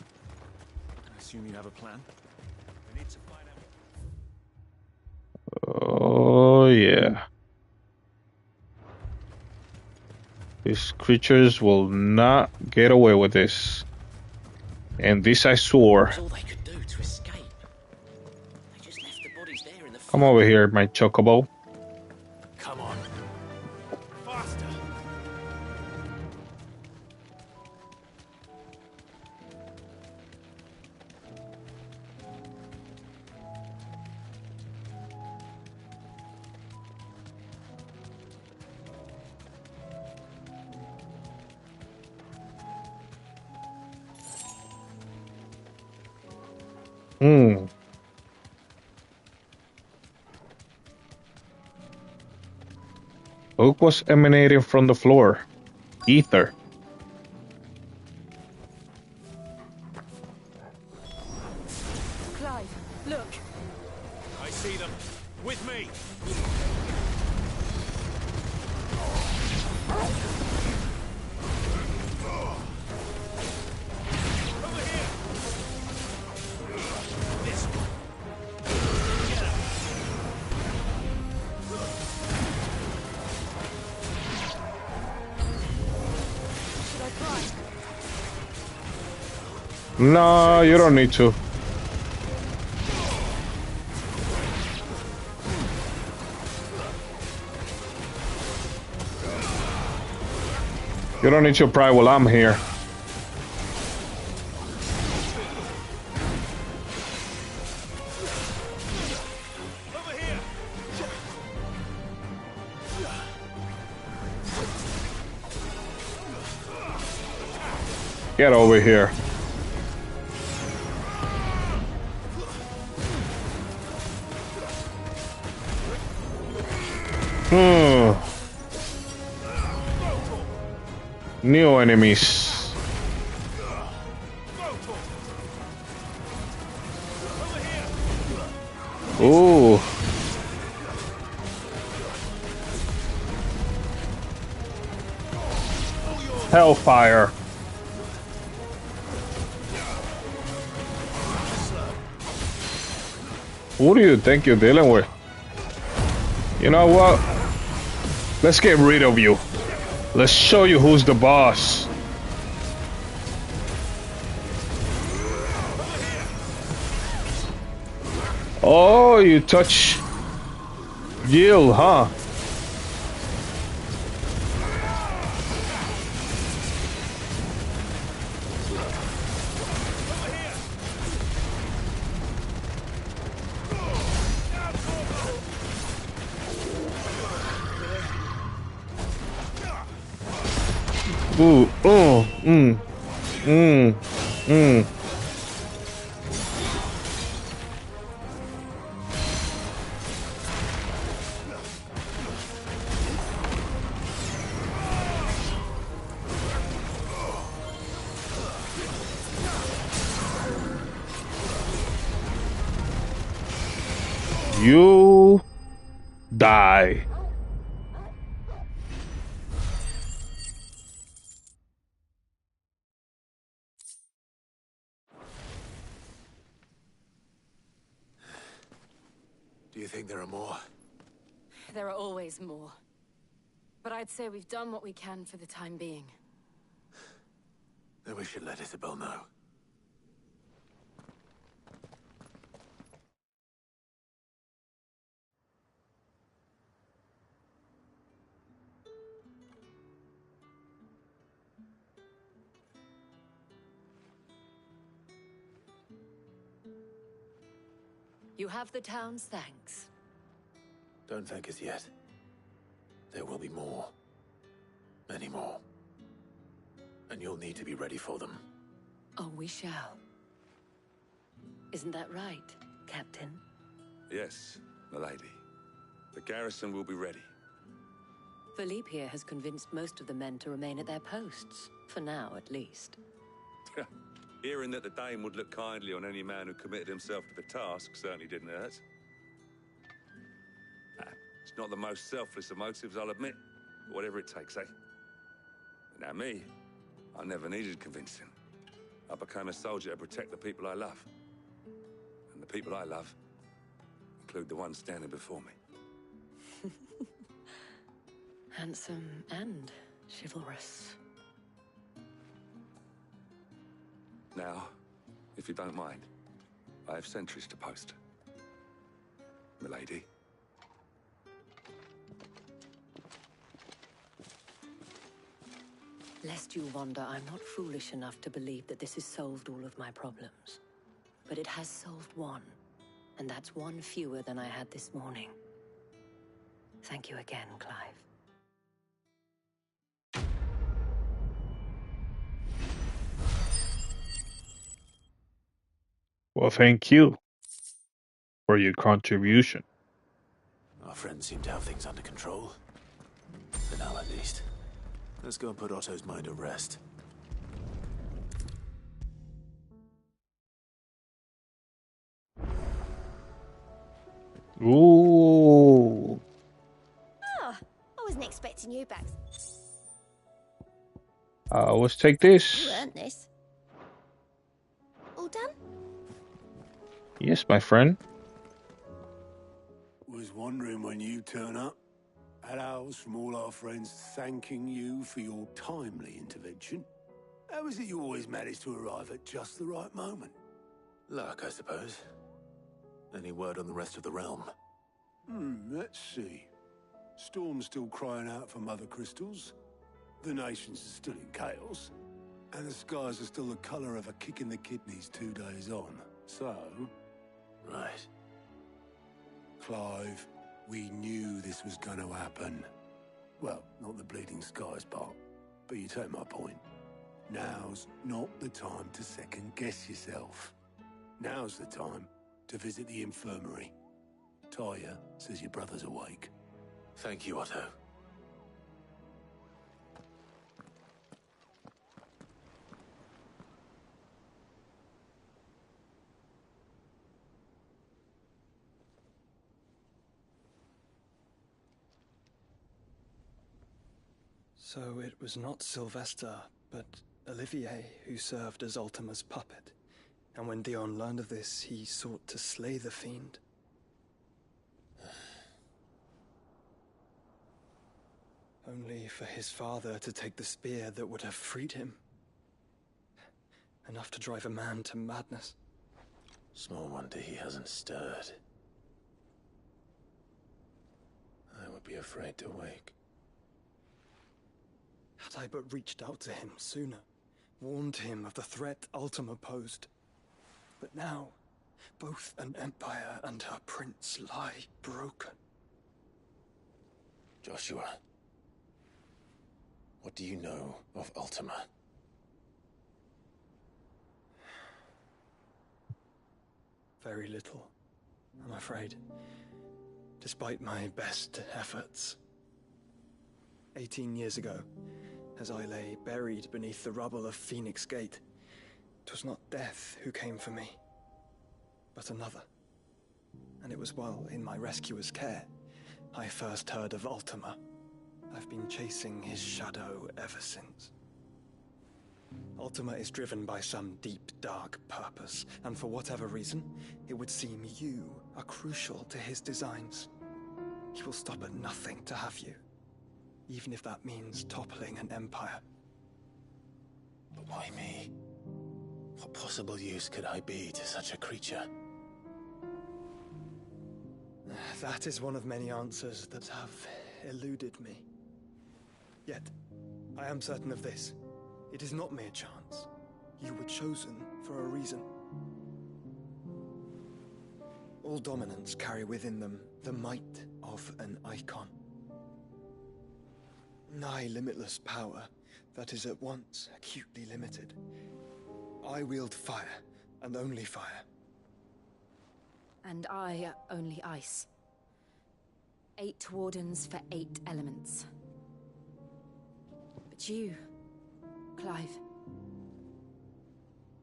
I assume you have a plan? We need to find out. Oh, yeah. These creatures will not get away with this. And this I swore. That's all they could do to escape. They just left the bodies there in the Come over here, my chocobo. Come on. Faster! Smoke was emanating from the floor. Ether. Clive, look. I see them. With me. Over here. This one. Get up. Should I try? No, you don't need to. You don't need to pry while I'm here. Get over here. New enemies. Ooh. Hellfire. Who do you think you're dealing with? You know what? Let's get rid of you. Let's show you who's the boss. Oh, you touch Yield, huh? Ooh, oh, You die. Do you think there are more? There are always more. But I'd say we've done what we can for the time being. Then we should let Isabel know. You have the town's thanks. Don't thank us yet. There will be more. Many more. And you'll need to be ready for them. Oh, we shall. Isn't that right, Captain? Yes, milady. The garrison will be ready. Philippe here has convinced most of the men to remain at their posts. For now, at least. Hearing that the Dame would look kindly on any man who committed himself to the task certainly didn't hurt. It's not the most selfless of motives, I'll admit. But whatever it takes, eh? Now me, I never needed convincing. I became a soldier to protect the people I love. And the people I love include the ones standing before me. Handsome and chivalrous. Now, if you don't mind, I have sentries to post. Milady. Lest you wonder, I'm not foolish enough to believe that this has solved all of my problems. But it has solved one, and that's one fewer than I had this morning. Thank you again, Clive. Well, thank you for your contribution. Our friends seem to have things under control. For now, at least. Let's go and put Otto's mind at rest. Ooh. Oh, I wasn't expecting you back. Let's take this. You earned this. All done? Yes, my friend. Was wondering when you turn up. Had owls from all our friends thanking you for your timely intervention. How is it you always manage to arrive at just the right moment? Luck, I suppose. Any word on the rest of the realm? Let's see. Storm's still crying out for mother crystals. The nations are still in chaos. And the skies are still the colour of a kick in the kidneys 2 days on. So... Right. Clive, we knew this was going to happen. Well, not the bleeding skies part, but you take my point. Now's not the time to second-guess yourself. Now's the time to visit the infirmary. Talia says your brother's awake. Thank you, Otto. So it was not Sylvester, but Olivier who served as Ultima's puppet. And when Dion learned of this, he sought to slay the fiend. Only for his father to take the spear that would have freed him. Enough to drive a man to madness. Small wonder he hasn't stirred. I would be afraid to wake. Had I but reached out to him sooner, warned him of the threat Ultima posed. But now, both an empire and her prince lie broken. Joshua, what do you know of Ultima? Very little, I'm afraid. Despite my best efforts. 18 years ago, as I lay buried beneath the rubble of Phoenix Gate, 'twas not death who came for me, but another. And it was while in my rescuer's care, I first heard of Ultima. I've been chasing his shadow ever since. Ultima is driven by some deep, dark purpose, and for whatever reason, it would seem you are crucial to his designs. He will stop at nothing to have you, even if that means toppling an empire. But why me? What possible use could I be to such a creature? That is one of many answers that have eluded me. Yet, I am certain of this. It is not mere chance. You were chosen for a reason. All dominants carry within them the might of an Eikon. Nigh limitless power that is at once acutely limited. I wield fire, and only fire. And I only ice. 8 wardens for 8 elements. But you, Clive.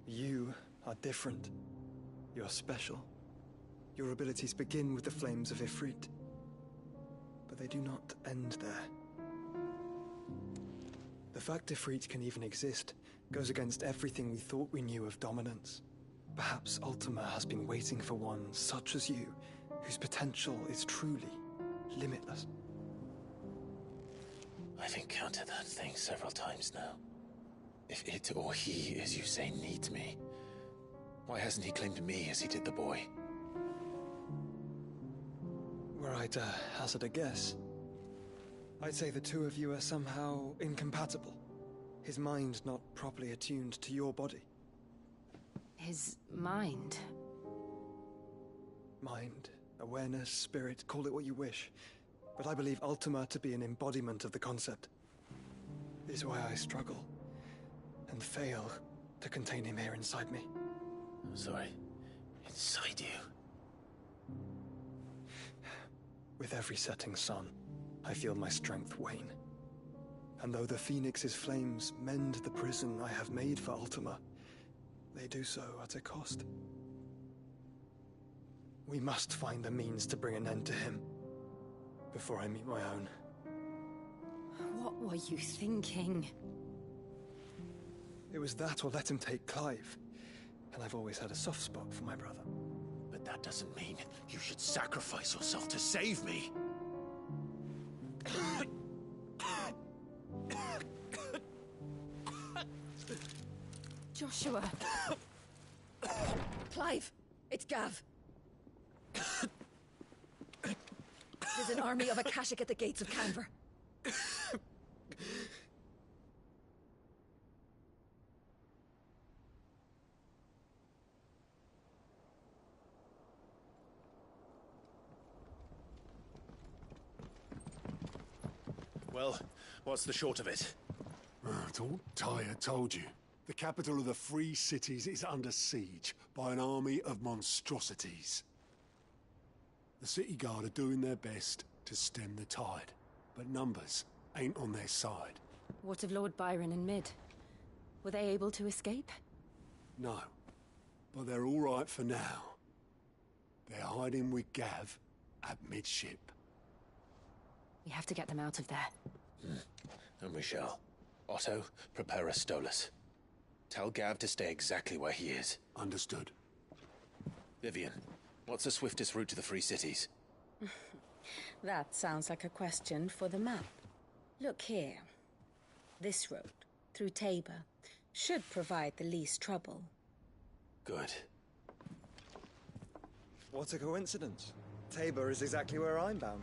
You are different. You're special. Your abilities begin with the flames of Ifrit. But they do not end there. The fact Ifrit can even exist goes against everything we thought we knew of dominance. Perhaps Ultima has been waiting for one such as you, whose potential is truly limitless. I've encountered that thing several times now. If it or he, as you say, needs me, why hasn't he claimed me as he did the boy? Were I to hazard a guess, I'd say the two of you are somehow incompatible. His mind not properly attuned to your body. His mind? Mind, awareness, spirit, call it what you wish. But I believe Ultima to be an embodiment of the concept. This is why I struggle and fail to contain him here inside me. I'm sorry. Inside you? With every setting sun, I feel my strength wane. And though the Phoenix's flames mend the prison I have made for Ultima, they do so at a cost. We must find the means to bring an end to him before I meet my own. What were you thinking? It was that or let him take Clive. And I've always had a soft spot for my brother. But that doesn't mean you should sacrifice yourself to save me. Joshua! Clive! It's Gav! There's an army of Akashic at the gates of Canver. Well, what's the short of it? It's all Tyre told you. The capital of the Free Cities is under siege by an army of monstrosities. The city guard are doing their best to stem the tide, but numbers ain't on their side. What of Lord Byron and Mid? Were they able to escape? No, but they're all right for now. They're hiding with Gav at midship. We have to get them out of there. And we shall. Otto, prepare a Stolas. Tell Gav to stay exactly where he is. Understood. Vivian, what's the swiftest route to the Free Cities? That sounds like a question for the map. Look here. This road, through Tabor, should provide the least trouble. Good. What a coincidence. Tabor is exactly where I'm bound.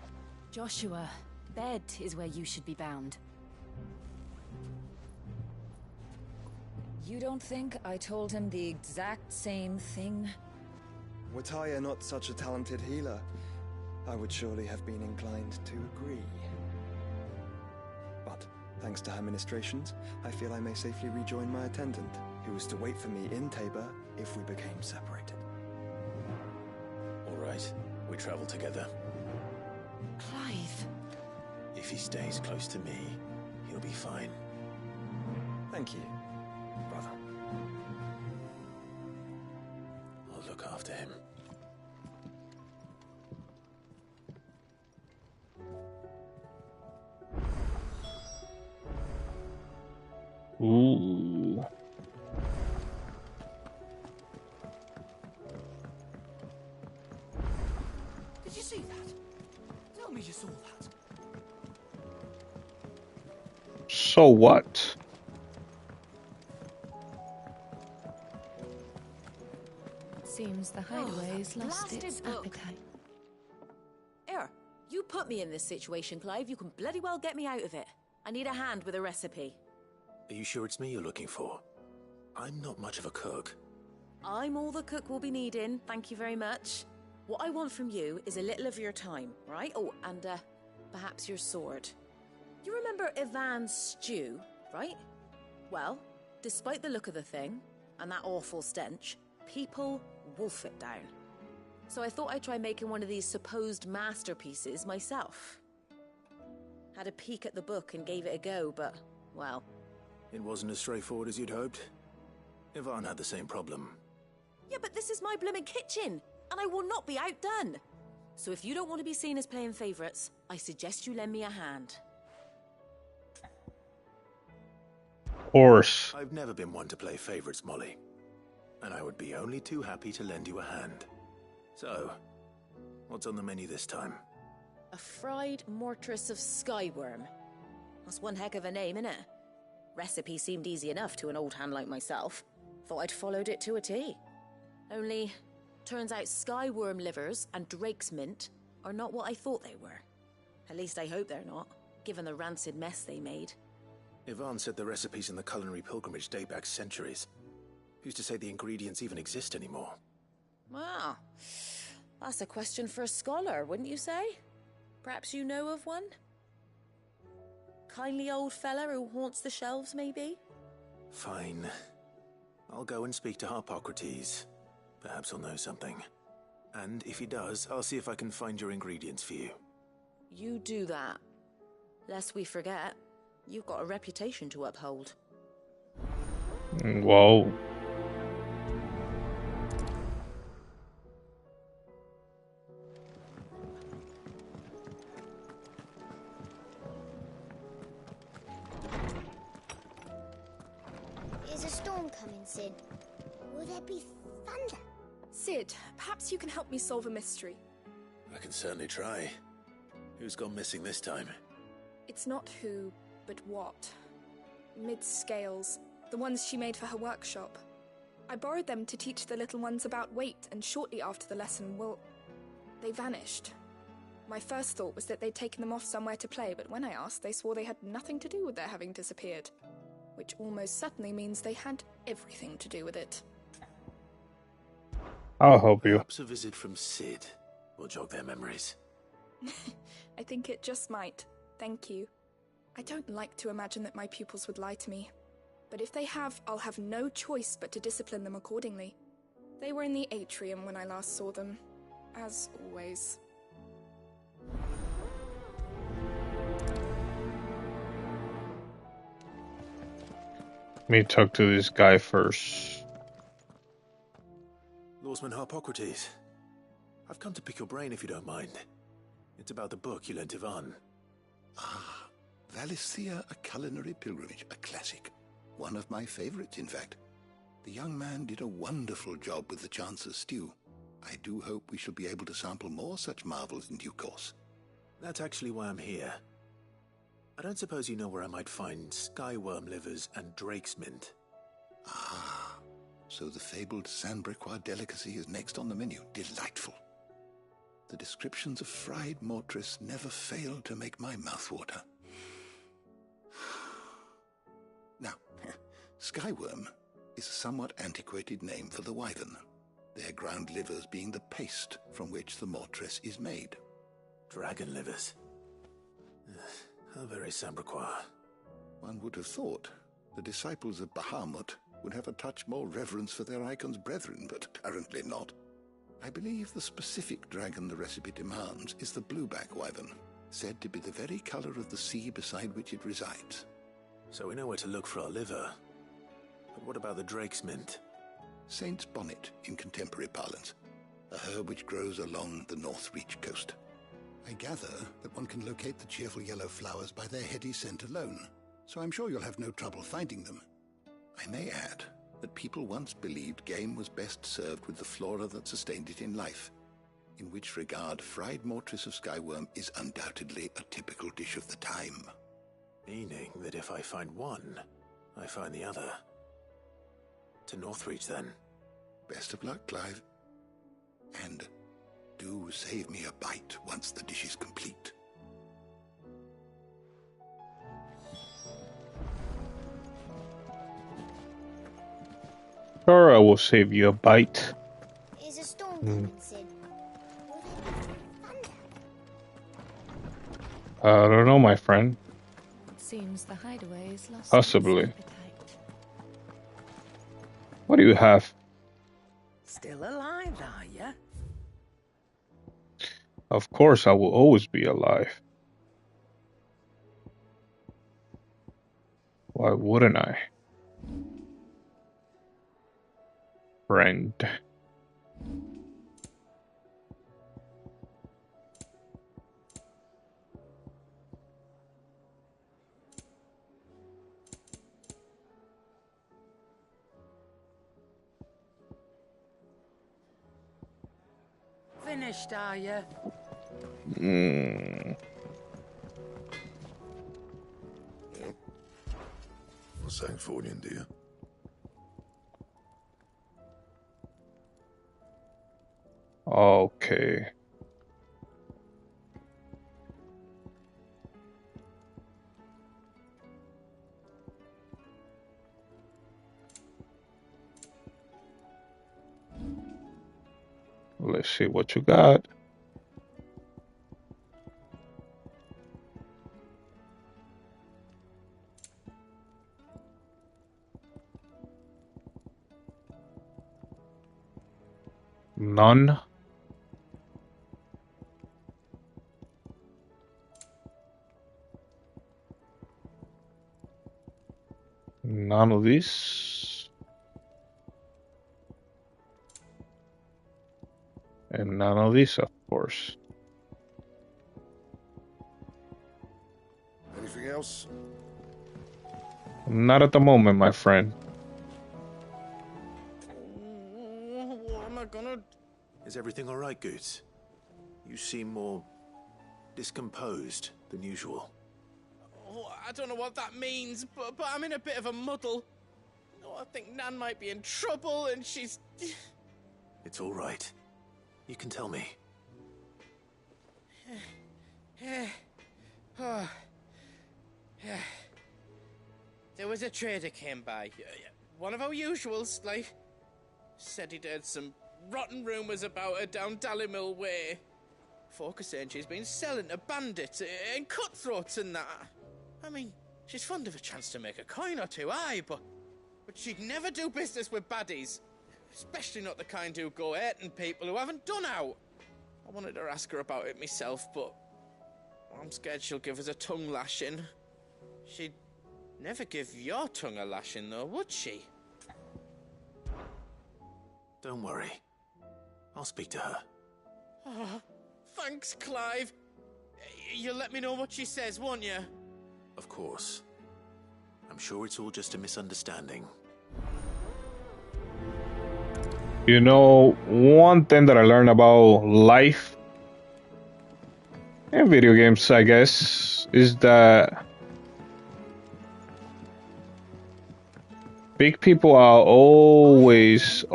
Joshua, bed is where you should be bound. You don't think I told him the exact same thing? Were Tyre not such a talented healer, I would surely have been inclined to agree. But, thanks to her ministrations, I feel I may safely rejoin my attendant, who was to wait for me in Tabor if we became separated. All right, we travel together. Clive! If he stays close to me, he'll be fine. Thank you, brother. I'll look after him. Ooh. Did you see that? Tell me you saw that. So what? Seems the hideaway's lost its appetite. Here, you put me in this situation, Clive. You can bloody well get me out of it. I need a hand with a recipe. Are you sure it's me you're looking for? I'm not much of a cook. I'm all the cook will be needing, thank you very much. What I want from you is a little of your time, right? Oh, and perhaps your sword. You remember Ivan's stew, right? Well, despite the look of the thing, and that awful stench, people wolf it down. So I thought I'd try making one of these supposed masterpieces myself. Had a peek at the book and gave it a go, but, well... It wasn't as straightforward as you'd hoped. Ivan had the same problem. Yeah, but this is my blimmin' kitchen, and I will not be outdone. So if you don't want to be seen as playing favourites, I suggest you lend me a hand. Horse. I've never been one to play favourites, Molly. And I would be only too happy to lend you a hand. So, what's on the menu this time? A fried mortress of skyworm. That's one heck of a name, innit? Recipe seemed easy enough to an old hand like myself. Thought I'd followed it to a T. Only, turns out skyworm livers and drake's mint are not what I thought they were. At least I hope they're not, given the rancid mess they made. Ivan said the recipes in the culinary pilgrimage date back centuries. Who's to say the ingredients even exist anymore? Wow. That's a question for a scholar, wouldn't you say? Perhaps you know of one? Kindly old fella who haunts the shelves, maybe? Fine. I'll go and speak to Harpocrates. Perhaps he'll know something. And if he does, I'll see if I can find your ingredients for you. You do that. Lest we forget, You've got a reputation to uphold. Whoa. Is a storm coming, Sid? Will there be thunder? Sid, perhaps you can help me solve a mystery. I can certainly try. Who's gone missing this time? It's not who, but what. Mid's scales, the ones she made for her workshop. I borrowed them to teach the little ones about weight, and shortly after the lesson, well, they vanished. My first thought was that they'd taken them off somewhere to play, but when I asked, they swore they had nothing to do with their having disappeared. Which almost certainly means they had everything to do with it. I'll help you. Perhaps a visit from Sid will jog their memories. I think it just might. Thank you. I don't like to imagine that my pupils would lie to me. But if they have, I'll have no choice but to discipline them accordingly. They were in the atrium when I last saw them. As always. Let me talk to this guy first. Lawsman Harpocrates, I've come to pick your brain if you don't mind. It's about the book you lent Ivan. Ah, Valisthea, A Culinary Pilgrimage, a classic. One of my favorites, in fact. The young man did a wonderful job with the Chance's stew. I do hope we shall be able to sample more such marvels in due course. That's actually why I'm here. I don't suppose you know where I might find skyworm livers and drake's mint. Ah, so the fabled Sandbrequois delicacy is next on the menu. Delightful. The descriptions of fried mortress never fail to make my mouth water. Now, skyworm is a somewhat antiquated name for the wyvern, their ground livers being the paste from which the mortress is made. Dragon livers. How very Sandbrequois. One would have thought the disciples of Bahamut would have a touch more reverence for their Eikons brethren, but apparently not. I believe the specific dragon the recipe demands is the blueback wyvern, said to be the very color of the sea beside which it resides. So we know where to look for our liver. But what about the drake's mint? Saint's bonnet in contemporary parlance, a herb which grows along the North Reach coast. I gather that one can locate the cheerful yellow flowers by their heady scent alone, so I'm sure you'll have no trouble finding them. I may add that people once believed game was best served with the flora that sustained it in life, in which regard fried mortress of skyworm is undoubtedly a typical dish of the time. Meaning that if I find one, I find the other. To Northreach, then. Best of luck, Clive. And do save me a bite once the dish is complete. Sure, I will save you a bite. Is a storm coming, Sid? Will there be thunder? I don't know, my friend. It seems the hideaway is lost. Possibly. What do you have? Still alive, are ya? Of course, I will always be alive. Why wouldn't I? Friend. Finished, are ya? What's that for you, dear? Okay. Let's see what you got. None. none of these. And none of these, of course. Anything else? Not at the moment, my friend. What am I gonna... Is everything all right, Goots? You seem more discomposed than usual. Oh, I don't know what that means, but I'm in a bit of a muddle. Oh, I think Nan might be in trouble, and she's... It's all right. You can tell me. Oh. There was a trader came by. One of our usuals, like... Said he'd heard some rotten rumours about her down Dallymill Way. Folk are saying she's been selling to bandits and cutthroats and that. I mean, she's fond of a chance to make a coin or two, aye, but she'd never do business with baddies. Especially not the kind who go hurting people who haven't done out. I wanted to ask her about it myself, but I'm scared she'll give us a tongue lashing. She'd never give your tongue a lashing, though, would she? Don't worry. I'll speak to her. Oh, thanks, Clive. You'll let me know what she says, won't you? Of course. I'm sure it's all just a misunderstanding. You know, one thing that I learned about life and video games, I guess, is that big people are always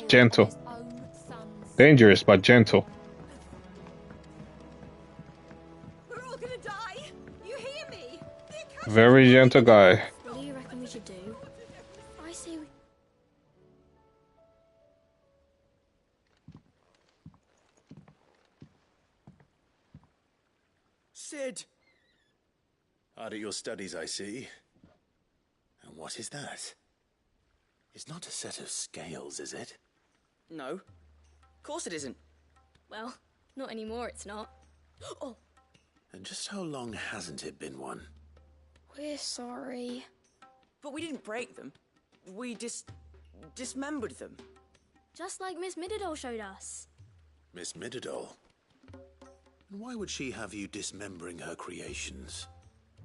gentle. Dangerous, but gentle. We're all gonna die. You hear me? Very gentle guy. What do you reckon we should do? I say we... Sid! Hard at your studies, I see. And what is that? It's not a set of scales, is it? No. Of course it isn't. Well, not anymore, it's not. Oh, And just how long hasn't it been one? we're sorry. But we didn't break them. We dismembered them. Just like Miss Mididol showed us. Miss Mididol? And why would she have you dismembering her creations?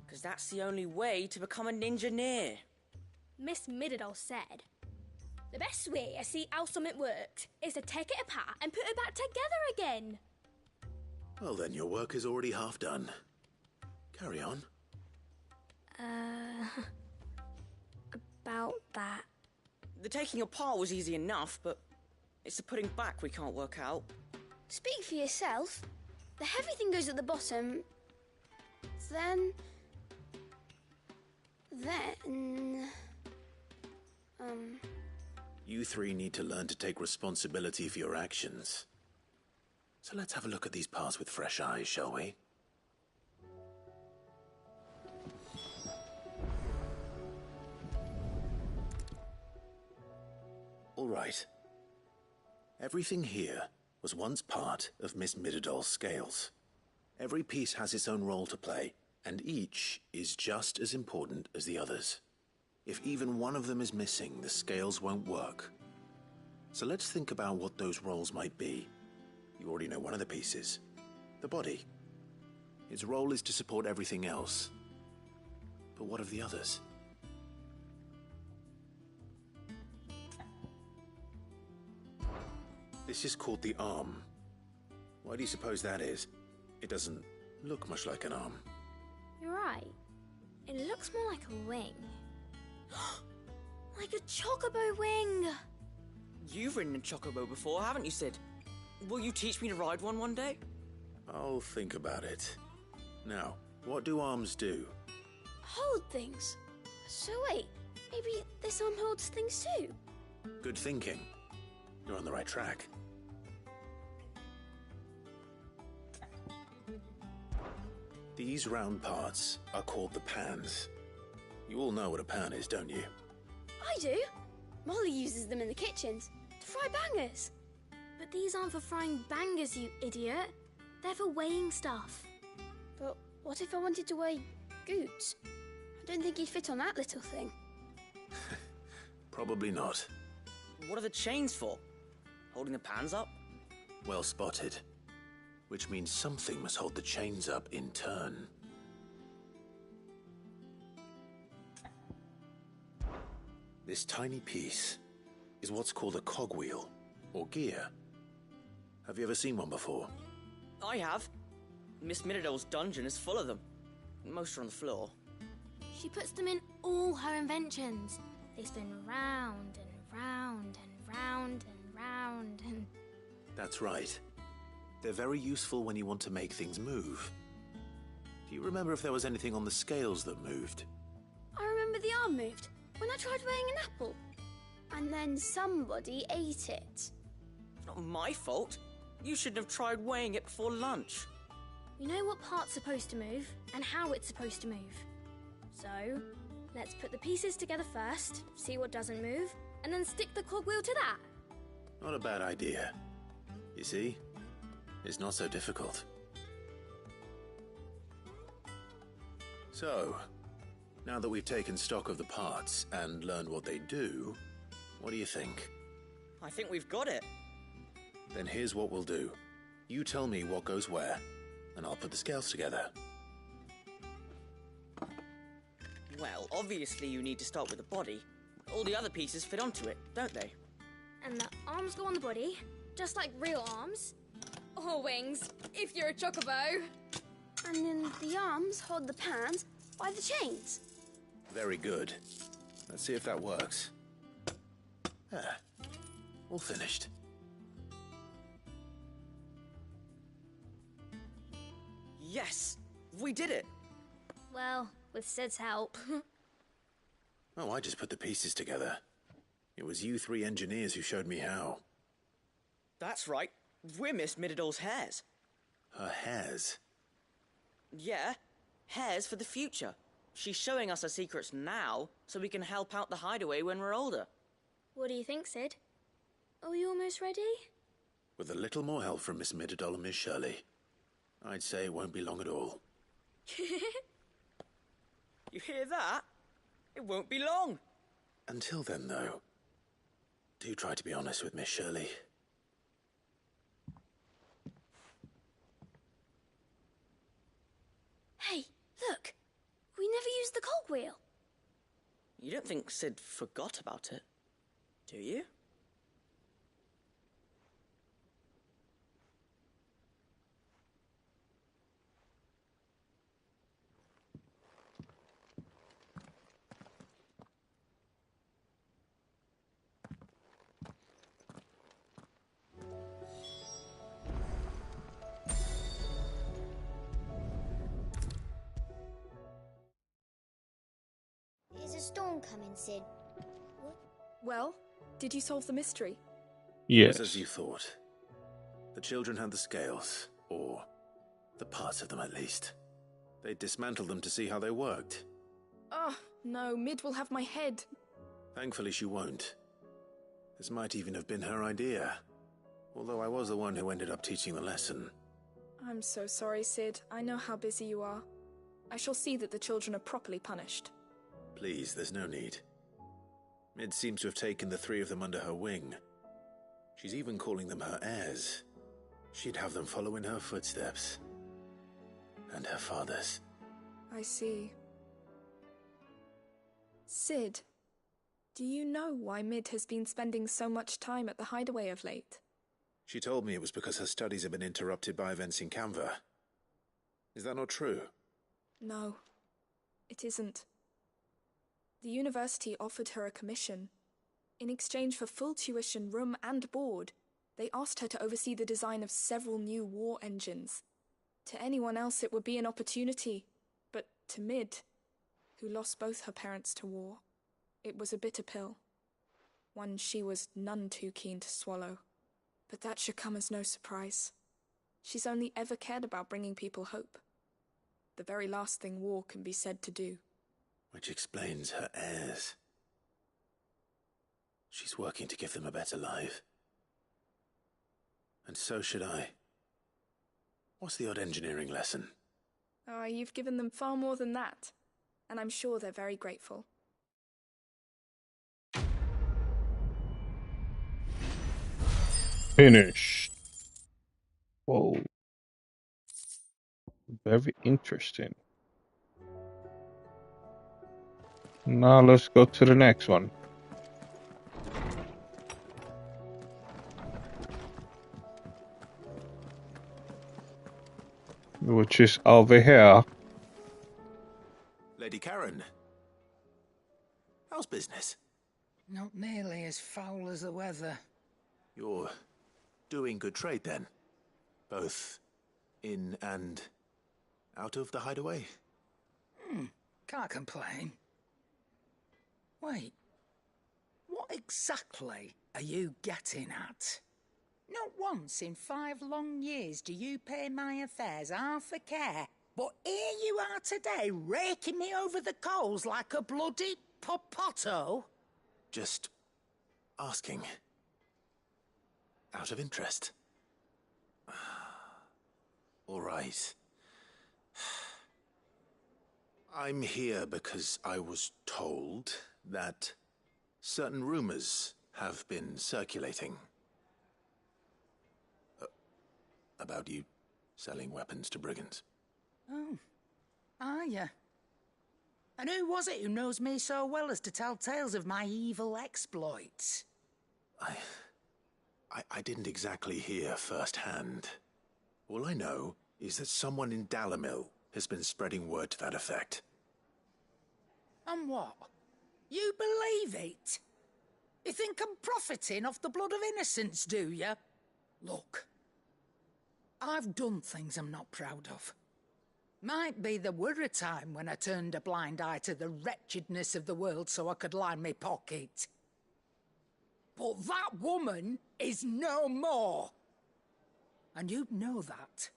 Because that's the only way to become a ninja-neer. Miss Mididol said, the best way to see how something worked is to take it apart and put it back together again. Well then, your work is already half done. Carry on. About that. The taking apart was easy enough, but it's the putting back we can't work out. Speak for yourself. The heavy thing goes at the bottom. Then... You three need to learn to take responsibility for your actions. So let's have a look at these parts with fresh eyes, shall we? All right. Everything here was once part of Miss Mididol's scales. Every piece has its own role to play, and each is just as important as the others. If even one of them is missing, the scales won't work. So let's think about what those roles might be. You already know one of the pieces, the body. Its role is to support everything else. But what of the others? This is called the arm. Why do you suppose that is? It doesn't look much like an arm. You're right. It looks more like a wing. Like a chocobo wing! You've ridden a chocobo before, haven't you, Sid? Will you teach me to ride one day? I'll think about it. Now, what do arms do? Hold things. So wait, maybe this arm holds things too? Good thinking. You're on the right track. These round parts are called the pans. You all know what a pan is, don't you? I do. Molly uses them in the kitchens to fry bangers. But these aren't for frying bangers, you idiot. They're for weighing stuff. But what if I wanted to weigh Goots? I don't think he'd fit on that little thing. Probably not. What are the chains for? Holding the pans up? Well spotted. Which means something must hold the chains up in turn. This tiny piece is what's called a cogwheel, or gear. Have you ever seen one before? I have. Miss Miradol's dungeon is full of them. Most are on the floor. She puts them in all her inventions. They spin round and round and round and round and... That's right. They're very useful when you want to make things move. Do you remember if there was anything on the scales that moved? I remember the arm moved when I tried weighing an apple. And then somebody ate it. It's not my fault. You shouldn't have tried weighing it before lunch. You know what part's supposed to move and how it's supposed to move. So, let's put the pieces together first, see what doesn't move, and then stick the cogwheel to that. Not a bad idea. You see? It's not so difficult. So, now that we've taken stock of the parts and learned what they do, what do you think? I think we've got it. Then here's what we'll do. You tell me what goes where, and I'll put the scales together. Well, obviously you need to start with the body. All the other pieces fit onto it, don't they? And the arms go on the body, just like real arms. Or wings, if you're a chocobo. And then the arms hold the pans by the chains. Very good. Let's see if that works. There. All finished. Yes! We did it! Well, with Sid's help. Oh, I just put the pieces together. It was you three engineers who showed me how. That's right. We're Miss Miradol's hairs. Her hairs? Yeah, hairs for the future. She's showing us her secrets now, so we can help out the hideaway when we're older. What do you think, Sid? Are we almost ready? With a little more help from Miss Miradol and Miss Shirley, I'd say it won't be long at all. You hear that? It won't be long. Until then, though, do try to be honest with Miss Shirley. Hey, look! We never used the cogwheel. You don't think Sid forgot about it, do you? Is a storm coming, Sid? Well, did you solve the mystery? It was as you thought. The children had the scales, or the parts of them at least. They dismantled them to see how they worked. Oh, no, Mid will have my head. Thankfully she won't. This might even have been her idea. Although I was the one who ended up teaching the lesson. I'm so sorry, Sid. I know how busy you are. I shall see that the children are properly punished. Please, there's no need. Mid seems to have taken the three of them under her wing. She's even calling them her heirs. She'd have them follow in her footsteps. And her father's. I see. Sid, do you know why Mid has been spending so much time at the hideaway of late? She told me it was because her studies have been interrupted by events in Canva. Is that not true? No, it isn't. The university offered her a commission. In exchange for full tuition, room and board, they asked her to oversee the design of several new war engines. To anyone else it would be an opportunity, but to Mid, who lost both her parents to war, it was a bitter pill. One she was none too keen to swallow. But that should come as no surprise. She's only ever cared about bringing people hope. The very last thing war can be said to do. Which explains her heirs. She's working to give them a better life. And so should I. What's the odd engineering lesson? Oh, you've given them far more than that. And I'm sure they're very grateful. Finished. Whoa. Very interesting. Now let's go to the next one. Which is over here. Lady Karen, how's business? Not nearly as foul as the weather. You're doing good trade then? Both in and out of the hideaway? Can't complain. Wait, what exactly are you getting at? Not once in 5 long years do you pay my affairs half a care, but here you are today raking me over the coals like a bloody popoto? Just asking. Out of interest. All right. I'm here because I was told that certain rumors have been circulating. About you selling weapons to brigands. Oh, are ya? And who was it who knows me so well as to tell tales of my evil exploits? I didn't exactly hear firsthand. All I know is that someone in Dalamil has been spreading word to that effect. And what? You believe it? You think I'm profiting off the blood of innocents, do you? Look, I've done things I'm not proud of. Might be there were a time when I turned a blind eye to the wretchedness of the world so I could line my pocket. But that woman is no more. And you'd know that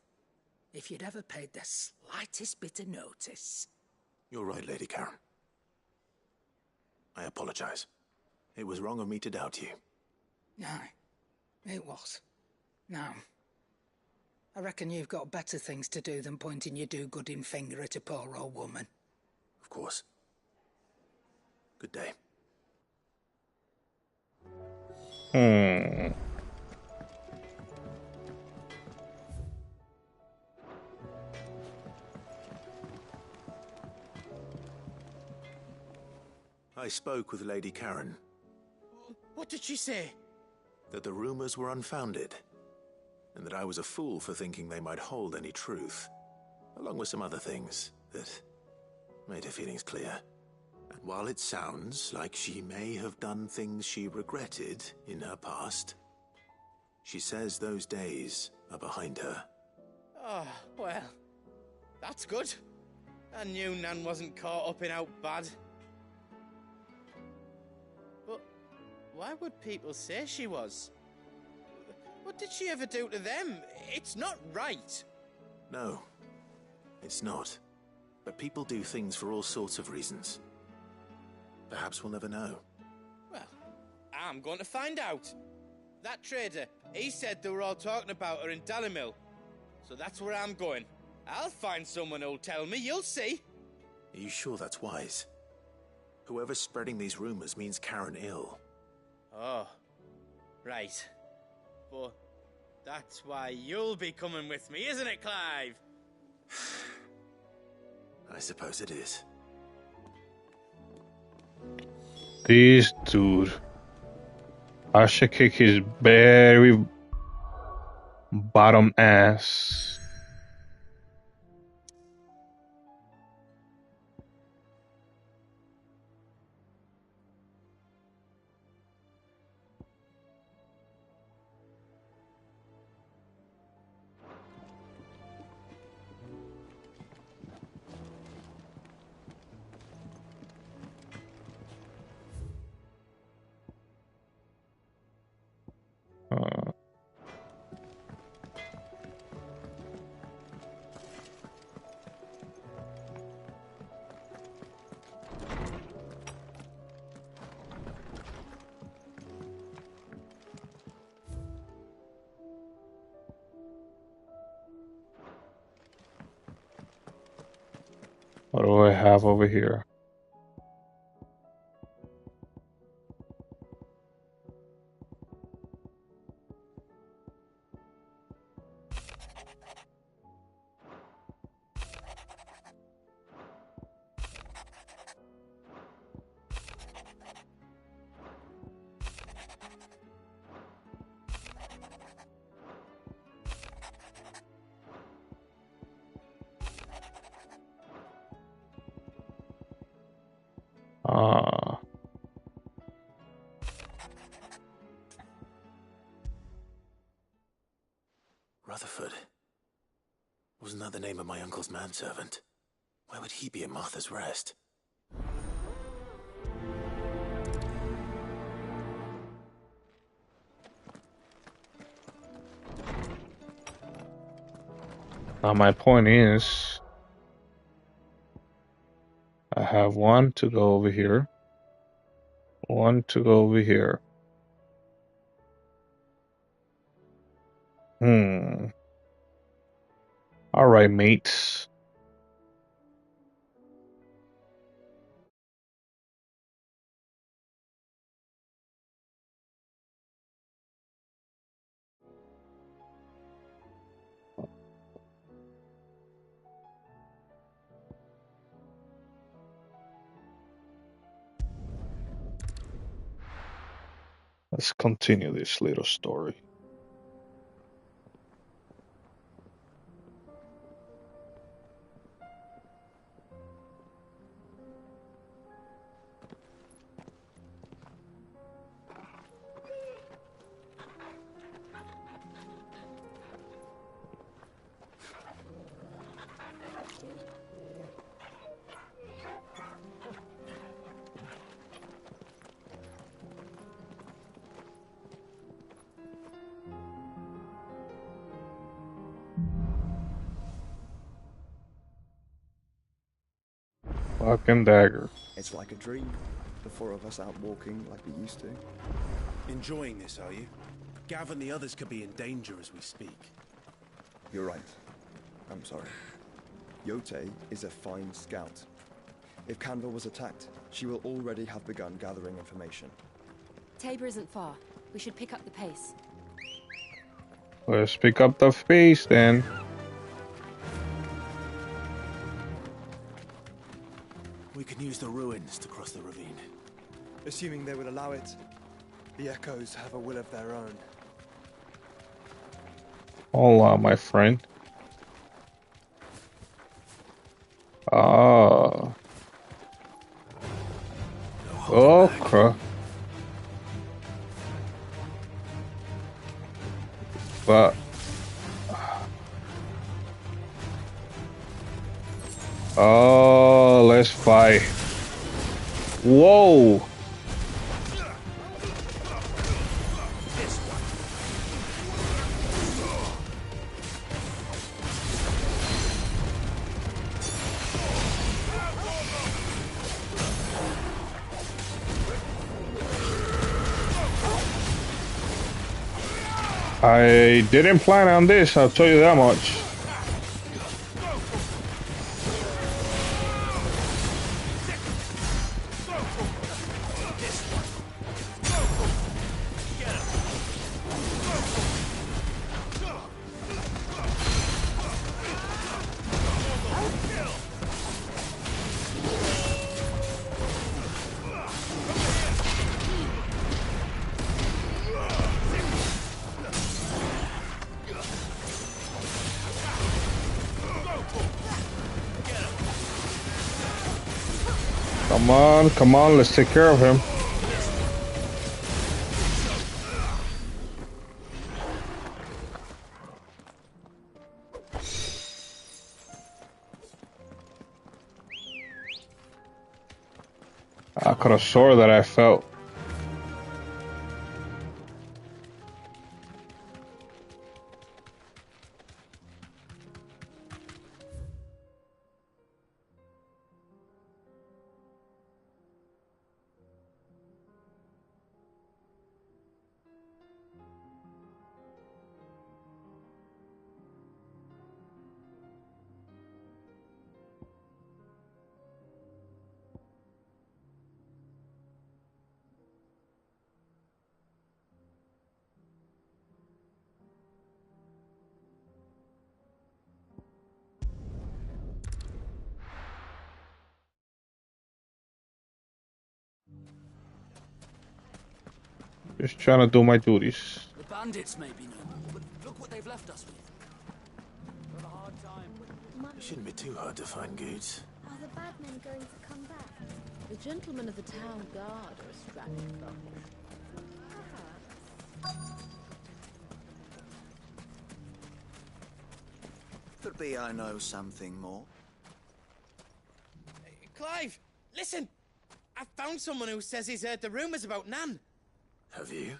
if you'd ever paid the slightest bit of notice. You're right, Lady Karen. I apologize. It was wrong of me to doubt you. Aye, it was. Now, I reckon you've got better things to do than pointing your do-gooding finger at a poor old woman. Of course. Good day. I spoke with Lady Karen. What did she say? That the rumors were unfounded, and that I was a fool for thinking they might hold any truth, along with some other things that made her feelings clear. And while it sounds like she may have done things she regretted in her past, she says those days are behind her. Oh, well, that's good. I knew Nan wasn't caught up in out bad. But why would people say she was? What did she ever do to them? It's not right. No, it's not. But people do things for all sorts of reasons. Perhaps we'll never know. Well, I'm going to find out. That trader, he said they were all talking about her in Dalamil. So that's where I'm going. I'll find someone who'll tell me, you'll see. Are you sure that's wise? Whoever's spreading these rumors means Karen ill. Oh, right. But that's why you'll be coming with me, isn't it, Clive? I suppose it is. This dude. I should kick his very bottom ass. What do I have over here? Rutherford. Wasn't that the name of my uncle's manservant? Why would he be at Martha's Rest? Now my point is, I have one to go over here, one to go over here. All right, mates. Let's continue this little story. Fucking dagger. It's like a dream. The four of us out walking like we used to. Enjoying this, are you? Gav and the others could be in danger as we speak. You're right. I'm sorry. Yote is a fine scout. If Canva was attacked, she will already have begun gathering information. Tabor isn't far. We should pick up the pace. Let's pick up the pace then. We can use the ruins to cross the ravine. Assuming they would allow it. The Echoes have a will of their own. Hold on, my friend. Ah. Okay. But oh, let's fight. Whoa. I didn't plan on this, I'll tell you that much. Come on, let's take care of him. I could have swore that I felt. Just trying to do my duties. The bandits may be noble, but look what they've left us with. Got a hard time. It shouldn't be too hard to find goods. Are the bad men going to come back? The gentlemen of the town guard are a strapping bunch. Could be I know something more. Clive, listen! I found someone who says he's heard the rumours about Nan. Have you?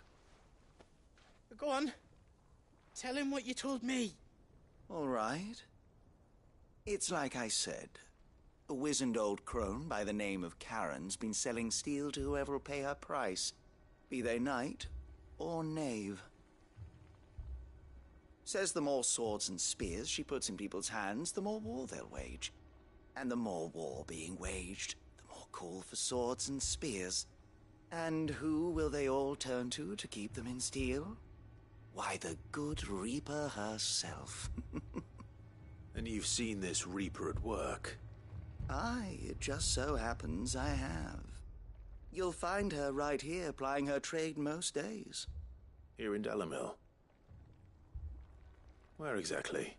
Go on. Tell him what you told me. All right. It's like I said. A wizened old crone by the name of Karen's been selling steel to whoever'll pay her price, be they knight or knave. Says the more swords and spears she puts in people's hands, the more war they'll wage. And the more war being waged, the more call for swords and spears. And who will they all turn to keep them in steel? Why, the good Reaper herself. And you've seen this Reaper at work? Aye, it just so happens I have. You'll find her right here plying her trade most days. Here in Dalamil? Where exactly?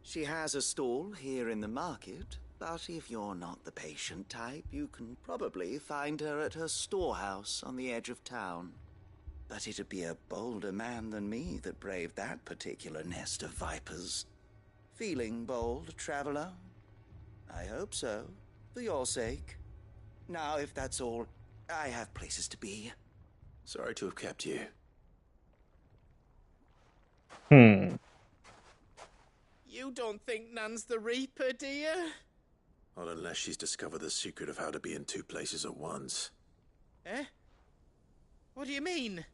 She has a stall here in the market, but if you're not the patient type, you can probably find her at her storehouse on the edge of town. But it'd be a bolder man than me that braved that particular nest of vipers. Feeling bold, traveler? I hope so, for your sake. Now, if that's all, I have places to be. Sorry to have kept you. You don't think Nan's the Reaper, do you? Not unless she's discovered the secret of how to be in two places at once. Eh? What do you mean?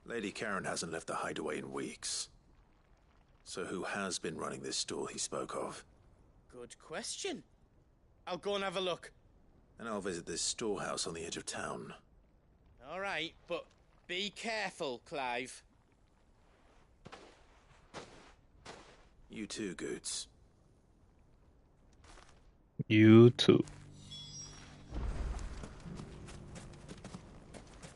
Lady Karen hasn't left the hideaway in weeks. So who has been running this stall he spoke of? Good question. I'll go and have a look. And I'll visit this storehouse on the edge of town. All right, but be careful, Clive. You too, Goots. You too.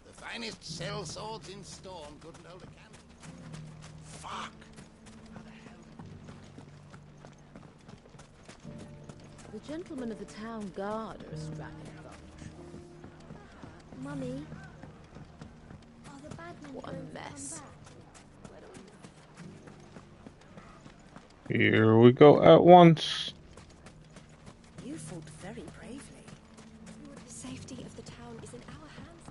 The finest cell swords in Storm couldn't hold a candle. Fuck. The gentlemen of the town guard are a strapping bunch. Mummy, are the bad men What a going to mess. come back? Here we go at once. You fought very bravely. The safety of the town is in our hands.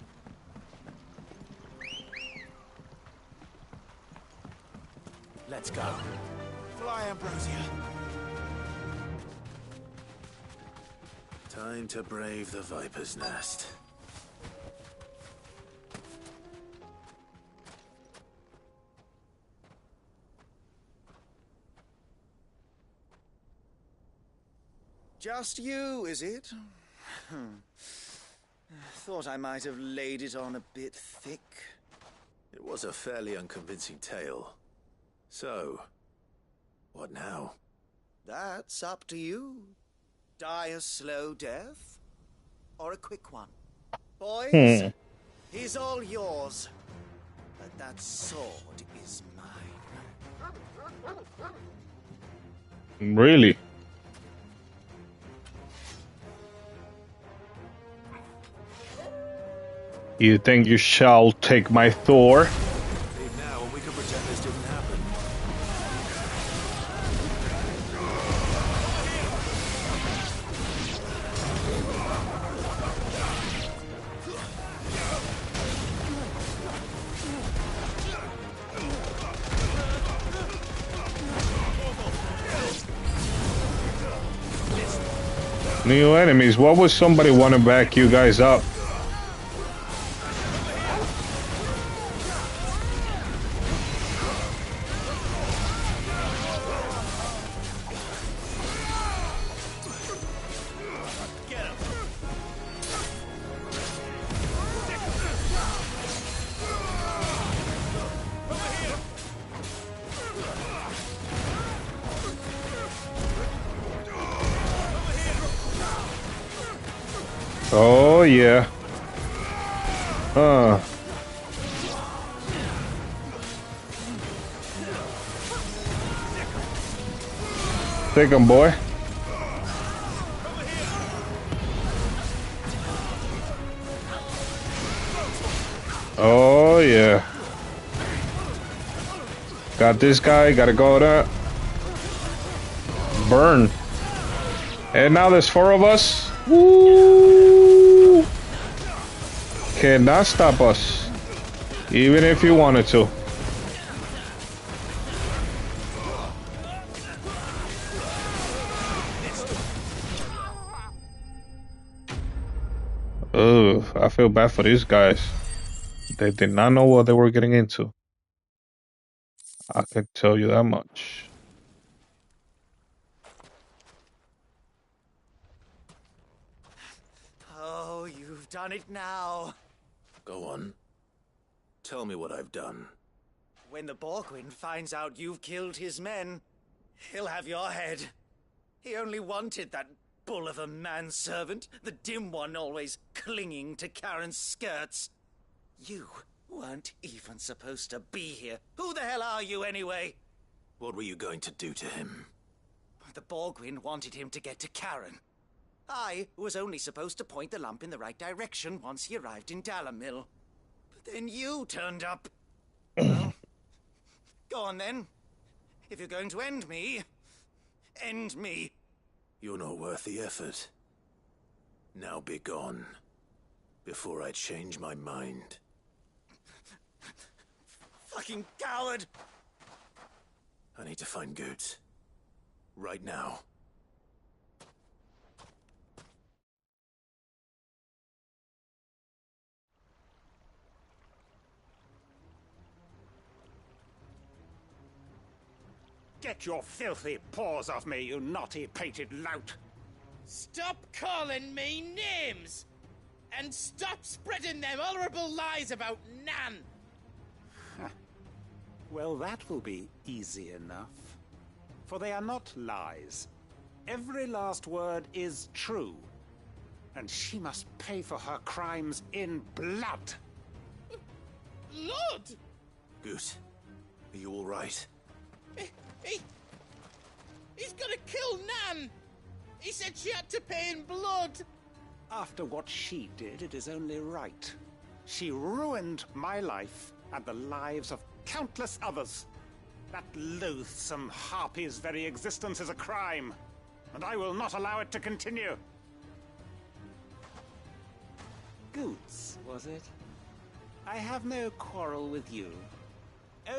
Let's go. Fly, Ambrosia. Time to brave the Viper's Nest. Just you, is it? Thought I might have laid it on a bit thick. It was a fairly unconvincing tale. So, what now? That's up to you. Die a slow death, or a quick one. Boys, he's all yours. But that sword is mine. Really? You think you shall take my Thor? Leave now and we can pretend this didn't happen. New enemies. What would somebody want to back you guys up? Oh yeah. Take him, boy. yeah. Got this guy, gotta go to burn. And now there's 4 of us. Woo! Cannot stop us. Even if you wanted to. Ugh, I feel bad for these guys. They did not know what they were getting into. I can tell you that much. Oh, you've done it now. Go on. Tell me what I've done. When the Borgwyn finds out you've killed his men, he'll have your head. He only wanted that bull of a manservant, the dim one always clinging to Karen's skirts. You weren't even supposed to be here. Who the hell are you anyway? What were you going to do to him? The Borgwyn wanted him to get to Karen. I was only supposed to point the lamp in the right direction once he arrived in Dalamil. But then you turned up. Well, go on then. If you're going to end me, end me. You're not worth the effort. Now be gone, before I change my mind. Fucking coward! I need to find Goods. Right now. Get your filthy paws off me, you naughty-pated lout! Stop calling me names! And stop spreading them horrible lies about Nan! Well, that will be easy enough. For they are not lies. Every last word is true. And she must pay for her crimes in blood. Lord! Goose, are you all right? He's gonna kill Nan! He said she had to pay in blood! After what she did, it is only right. She ruined my life and the lives of countless others. That loathsome harpy's very existence is a crime, and I will not allow it to continue. Goods, was it? I have no quarrel with you.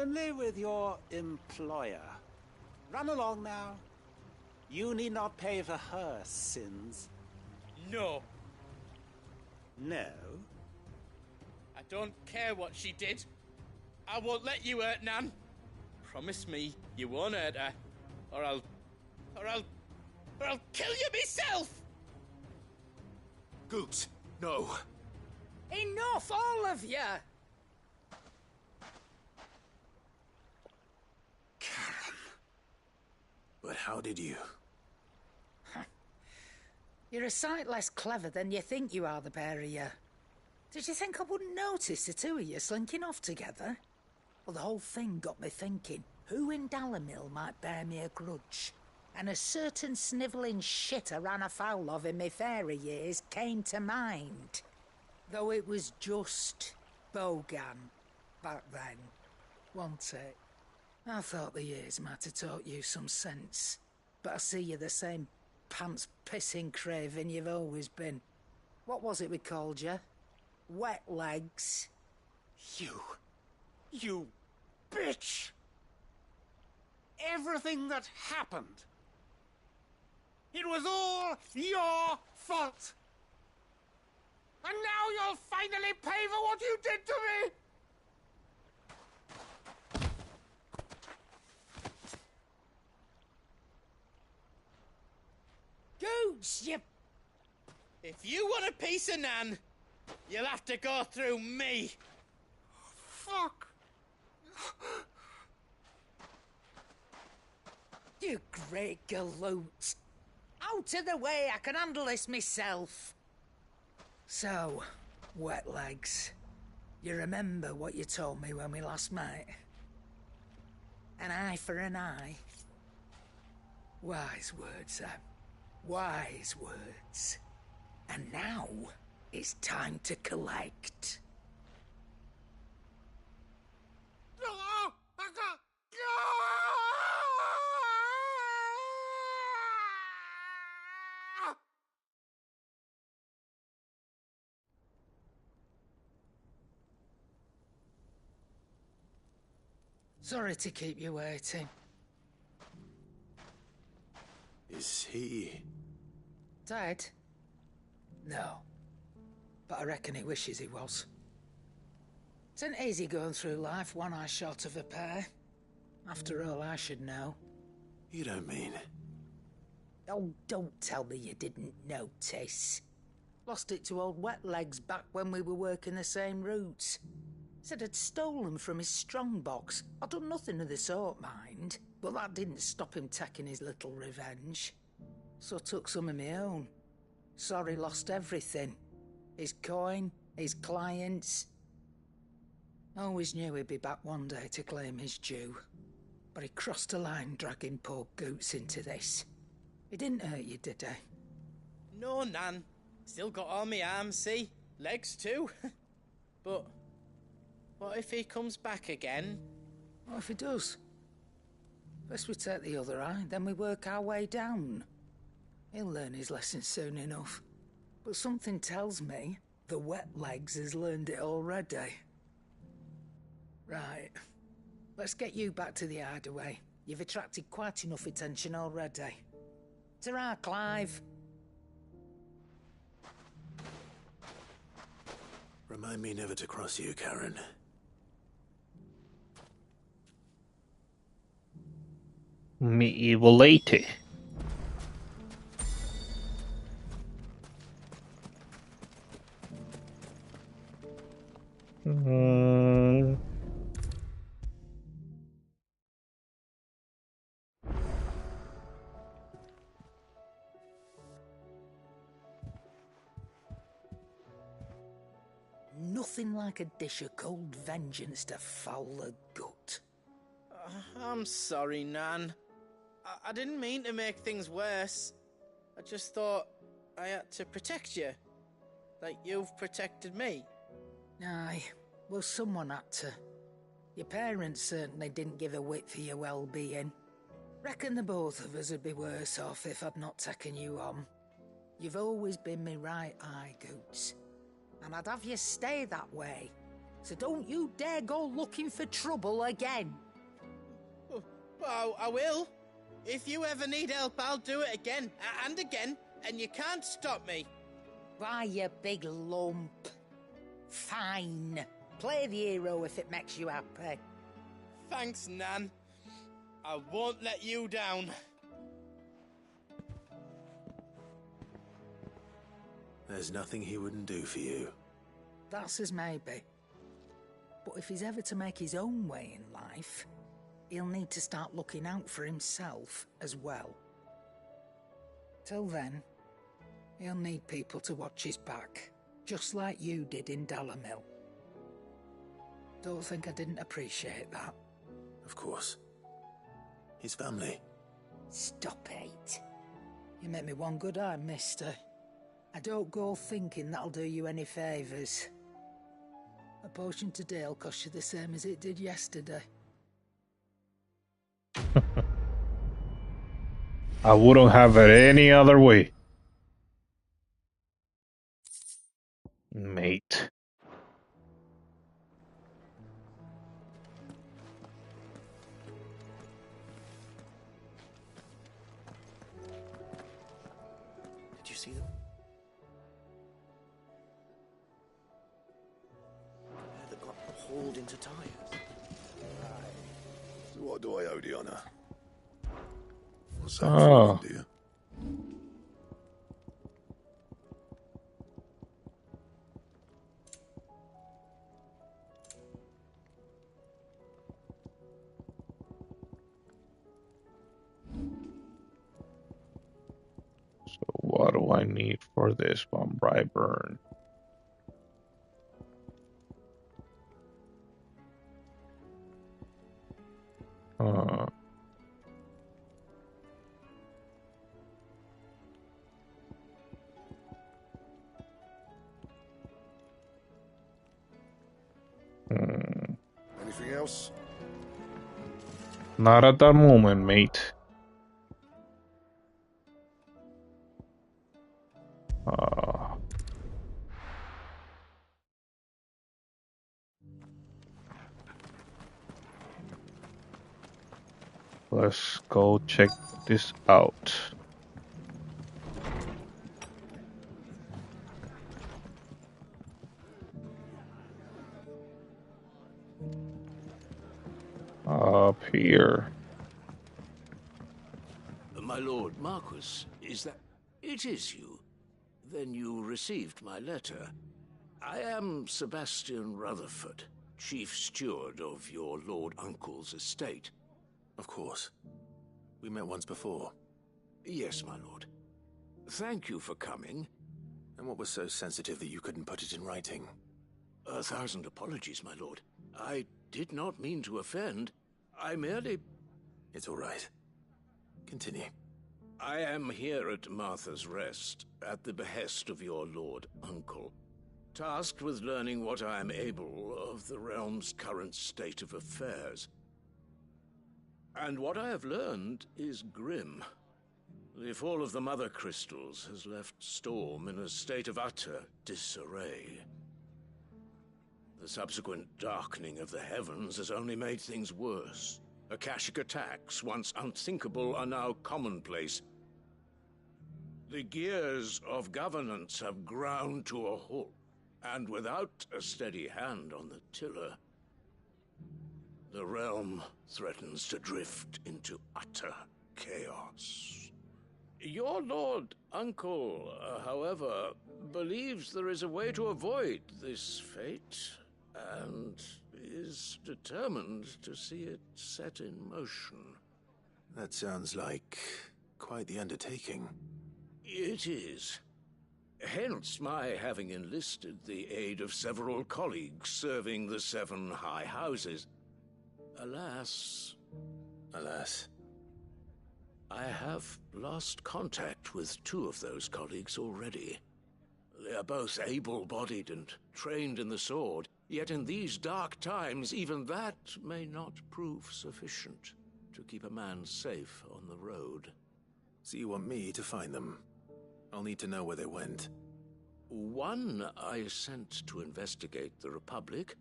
Only with your employer. Run along now. You need not pay for her sins. No. No? I don't care what she did. I won't let you hurt Nan. Promise me you won't hurt her, or I'll kill you myself! Goots, no. Enough, all of you! But how did you? You're a sight less clever than you think you are, the pair of you. Did you think I wouldn't notice the two of you slinking off together? Well, the whole thing got me thinking, who in Dalamil might bear me a grudge? And a certain snivelling shit I ran afoul of in my fairy years came to mind. Though it was just Bogan back then, wasn't it? I thought the years might have taught you some sense, but I see you're the same pants-pissing craven you've always been. What was it we called you? Wet legs? You bitch! Everything that happened, it was all your fault! And now you'll finally pay for what you did to me! Goots, you... If you want a piece of Nan, you'll have to go through me. Fuck. You great galoot. Out of the way, I can handle this myself. So, wet legs, you remember what you told me when we last met? An eye for an eye. Wise words, Sam. Wise words. And now, it's time to collect. Sorry to keep you waiting. Is he... Dead? No. But I reckon he wishes he was. It ain't easy going through life one eye short of a pair. After all, I should know. You don't mean... Oh, don't tell me you didn't notice. Lost it to old Wet Legs back when we were working the same routes. Said I'd stolen from his strongbox. I'd done nothing of the sort, mind. But that didn't stop him taking his little revenge. So I took some of my own. Sorry, lost everything. His coin, his clients. Always knew he'd be back one day to claim his due. But he crossed a line dragging poor Goots into this. He didn't hurt you, did he? No, Nan. Still got all my arms, see? Legs too. But what if he comes back again? What if he does? First we take the other eye, then we work our way down. He'll learn his lesson soon enough. But something tells me the Wet Legs has learned it already. Right. Let's get you back to the hideaway. You've attracted quite enough attention already. Ta-ra, Clive. Remind me never to cross you, Karen. Medieval lady. Nothing like a dish of cold vengeance to foul the gut. I'm sorry, Nan. I didn't mean to make things worse. I just thought I had to protect you. Like you've protected me. Aye, well, someone had to. Your parents certainly didn't give a whit for your well-being. Reckon the both of us would be worse off if I'd not taken you on. You've always been me right eye, Goots. And I'd have you stay that way. So don't you dare go looking for trouble again. Well, I will. If you ever need help, I'll do it again and again, and you can't stop me. Why, you big lump. Fine. Play the hero if it makes you happy. Thanks, Nan. I won't let you down. There's nothing he wouldn't do for you. That's as maybe. But if he's ever to make his own way in life, he'll need to start looking out for himself as well. Till then, he'll need people to watch his back, just like you did in Dalamil. Don't think I didn't appreciate that. Of course. His family. Stop it. You make me one good eye, mister. I don't go thinking that'll do you any favours. A potion today'll cost you the same as it did yesterday. I wouldn't have it any other way. Mate. Did you see them? That got hauled into tires. So what do I owe the honour? What's that Oh. for, dear? So what do I need for this one? Brightburn. Anything else? Not at that moment, mate. Let's go check this out. Up here. My lord Marquis, is that... It is you. Then you received my letter. I am Sebastian Rutherford, chief steward of your lord uncle's estate. Of course. We met once before. Yes, my lord. Thank you for coming. And what was so sensitive that you couldn't put it in writing? 1,000 apologies, my lord. I did not mean to offend. I merely... It's all right. Continue. I am here at Martha's Rest, at the behest of your lord uncle, tasked with learning what I am able of the realm's current state of affairs. And what I have learned is grim. The fall of the Mother Crystals has left Storm in a state of utter disarray. The subsequent darkening of the heavens has only made things worse. Akashic attacks, once unthinkable, are now commonplace. The gears of governance have ground to a halt, and without a steady hand on the tiller, the realm threatens to drift into utter chaos. Your lord uncle, however, believes there is a way to avoid this fate, and is determined to see it set in motion. That sounds like quite the undertaking. It is. Hence my having enlisted the aid of several colleagues serving the 7 high houses. Alas, I have lost contact with 2 of those colleagues already. They are both able-bodied and trained in the sword, yet in these dark times, even that may not prove sufficient to keep a man safe on the road. So you want me to find them? I'll need to know where they went. One I sent to investigate the Republic,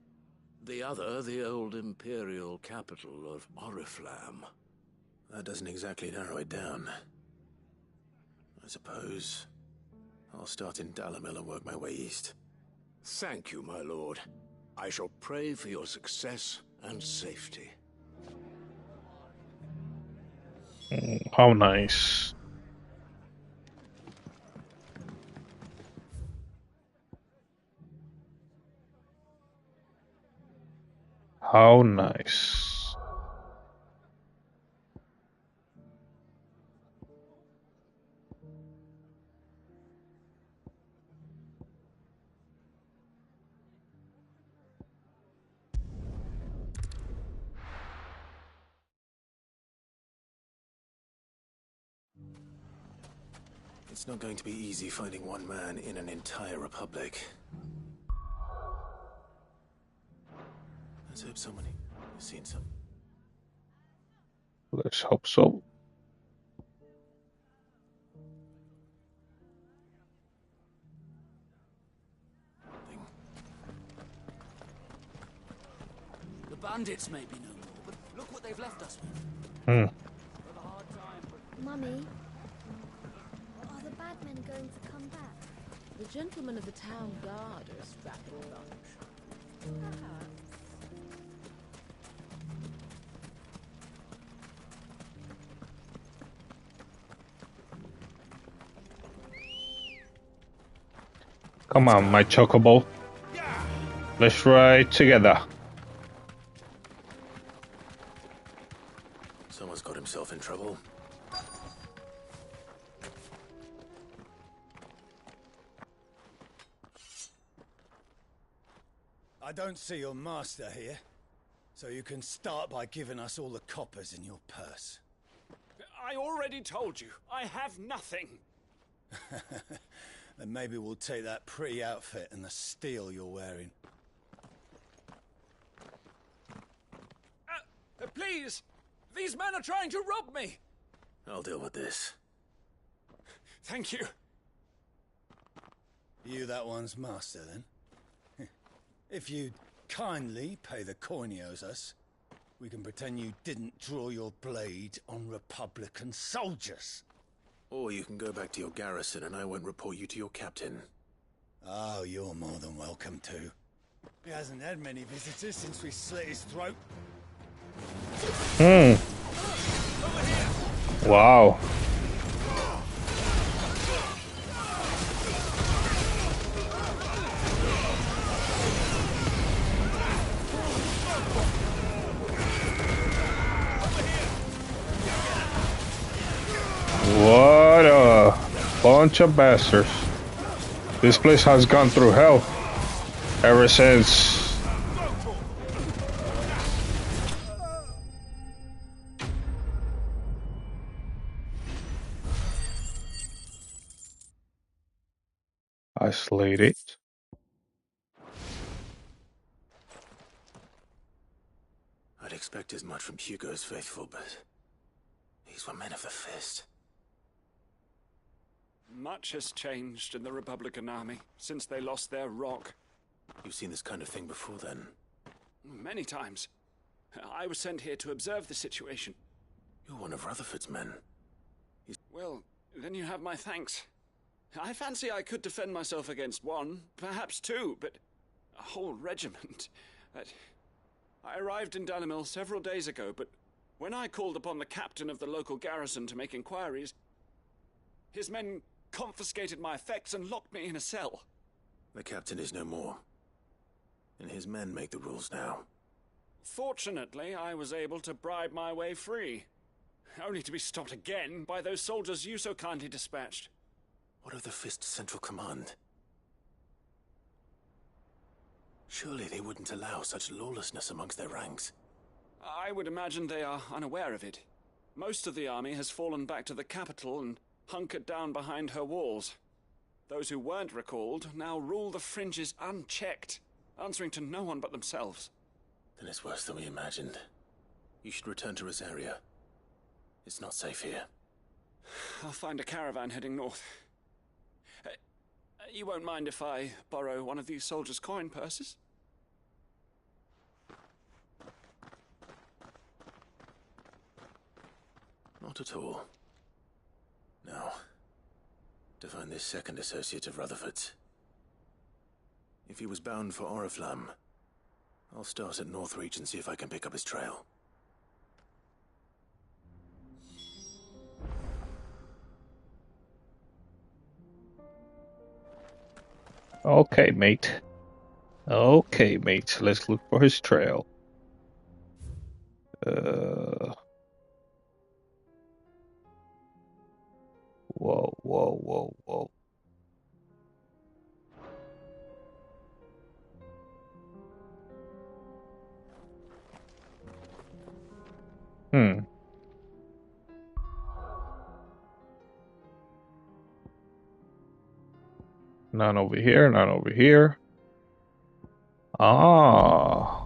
the other the old Imperial capital of Oriflamme. That doesn't exactly narrow it down. I suppose I'll start in Dalamil and work my way east. Thank you, my lord. I shall pray for your success and safety. How nice. How nice. It's not going to be easy finding one man in an entire republic. Let's hope someone has seen some. Let's hope so. The bandits may be no more, but look what they've left us with. Mummy, are the bad men going to come back? The gentlemen of the town guard are a strapping bunch. Perhaps. Come on, my chocobo. Let's ride together. Someone's got himself in trouble. I don't see your master here, so you can start by giving us all the coppers in your purse. I already told you, I have nothing. Then maybe we'll take that pretty outfit and the steel you're wearing. Please, These men are trying to rob me! I'll deal with this. Thank you. You that one's master, then? If you'd kindly pay the coin he owes us, we can pretend you didn't draw your blade on Republican soldiers. Or you can go back to your garrison and I won't report you to your captain. Oh, you're more than welcome to. He hasn't had many visitors since we slit his throat. Wow. What a bunch of bastards. This place has gone through hell ever since. I slayed it. I'd expect as much from Hugo's faithful, but these were men of the fist. Much has changed in the Republican army since they lost their rock. You've seen this kind of thing before, then? Many times. I was sent here to observe the situation. You're one of Rutherford's men. Well, then you have my thanks. I fancy I could defend myself against one, perhaps two, but a whole regiment. I arrived in Dalimil several days ago, but when I called upon the captain of the local garrison to make inquiries, his men confiscated my effects and locked me in a cell. The captain is no more, and his men make the rules now. Fortunately, I was able to bribe my way free, only to be stopped again by those soldiers you so kindly dispatched. What of the Fist's central command? Surely they wouldn't allow such lawlessness amongst their ranks. I would imagine they are unaware of it. Most of the army has fallen back to the capital and hunkered down behind her walls. Those who weren't recalled now rule the fringes unchecked, answering to no one but themselves. Then it's worse than we imagined. You should return to Rosaria. It's not safe here. I'll find a caravan heading north. You won't mind if I borrow one of these soldiers' coin purses? Not at all. Now, to find this second associate of Rutherford's. If he was bound for Oriflamme, I'll start at Northreach and see if I can pick up his trail. Okay, mate. Okay, mate. Let's look for his trail. Whoa, whoa, whoa, whoa. None over here, none over here. Ah.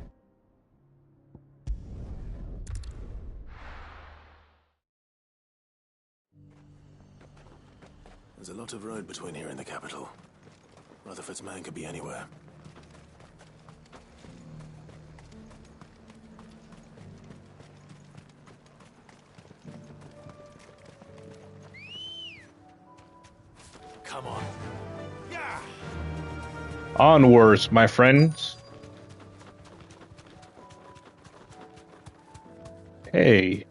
There's a lot of road between here and the capital. Rutherford's man could be anywhere. Come on. Yeah. Onwards, my friends. Hey.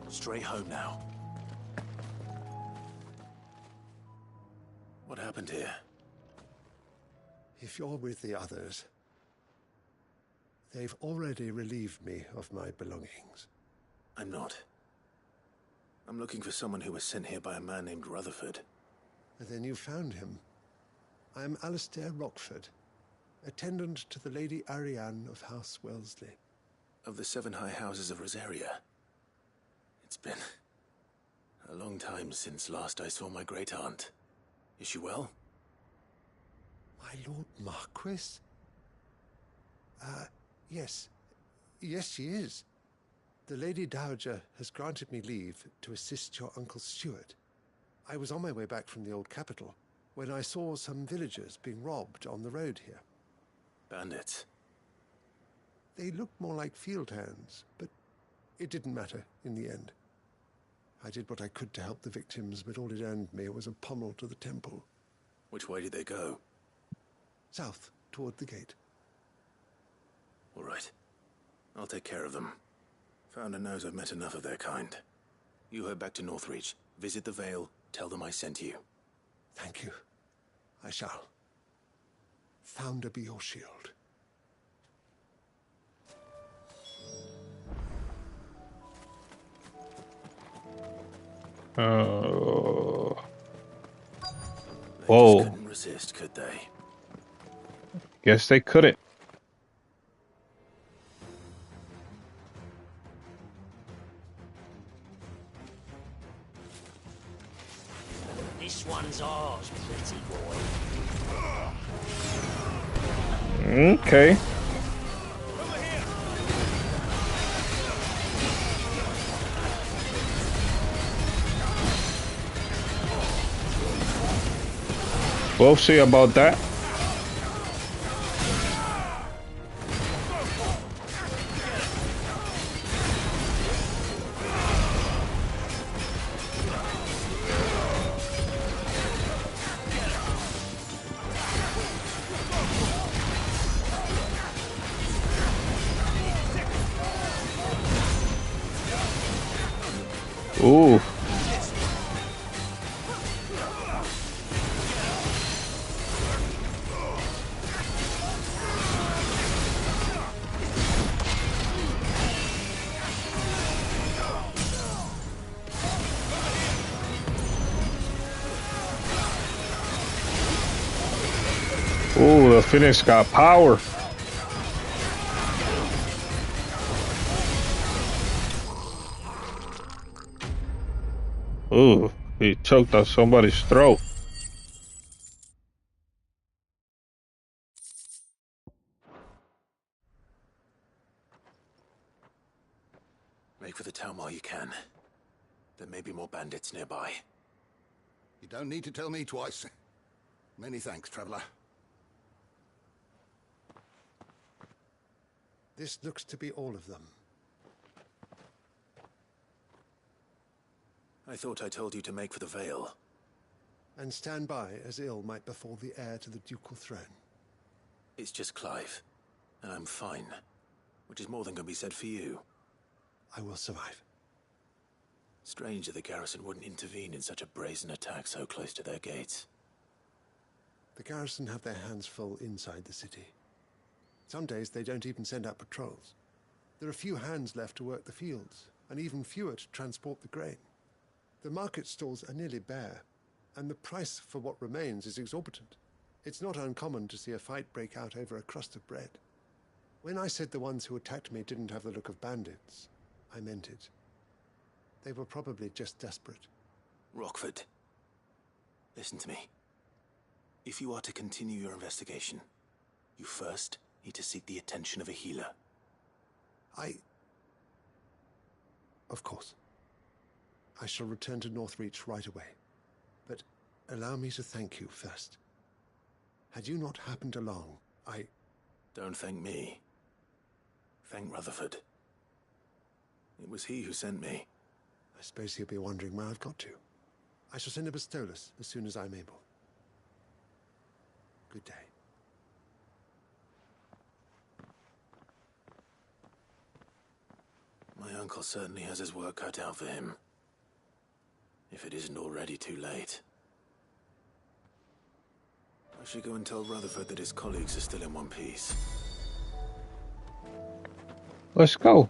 Straight home now. What happened here? If you're with the others, they've already relieved me of my belongings. I'm not. I'm looking for someone who was sent here by a man named Rutherford. Then you found him. I am Alistair Rockford, attendant to the Lady Ariane of House Wellesley. Of the 7 high houses of Rosaria. It's been a long time since last I saw my great-aunt. Is she well? My Lord Marquis? Yes. Yes, she is. The Lady Dowager has granted me leave to assist your uncle's steward. I was on my way back from the old capital when I saw some villagers being robbed on the road here. Bandits? They looked more like field hands, but it didn't matter in the end. I did what I could to help the victims, but all it earned me was a pommel to the temple. Which way did they go? South, toward the gate. All right. I'll take care of them. Founder knows I've met enough of their kind. You head back to Northreach, visit the Vale, tell them I sent you. Thank you. I shall. Founder be your shield. Whoa. Couldn't resist, could they? Guess they couldn't. This one's ours, pretty boy. Okay. We'll see about that. Ooh. Ooh, the finish got power. Ooh, he choked on somebody's throat. Make for the town while you can. There may be more bandits nearby. You don't need to tell me twice. Many thanks, traveler. This looks to be all of them. I thought I told you to make for the Vale. And stand by as ill might befall the heir to the ducal throne. It's just Clive, and I'm fine. Which is more than can be said for you. I will survive. Strange that the garrison wouldn't intervene in such a brazen attack so close to their gates. The garrison have their hands full inside the city. Some days they don't even send out patrols. There are few hands left to work the fields, and even fewer to transport the grain. The market stalls are nearly bare, and the price for what remains is exorbitant. It's not uncommon to see a fight break out over a crust of bread. When I said the ones who attacked me didn't have the look of bandits, I meant it. They were probably just desperate. Rockford, listen to me. If you are to continue your investigation, you first need to seek the attention of a healer. Of course. I shall return to Northreach right away. But allow me to thank you first. Had you not happened along, Don't thank me. Thank Rutherford. It was he who sent me. I suppose he'll be wondering where I've got to. I shall send a Bastolus as soon as I'm able. Good day. My uncle certainly has his work cut out for him. If it isn't already too late. I should go and tell Rutherford that his colleagues are still in one piece. Let's go.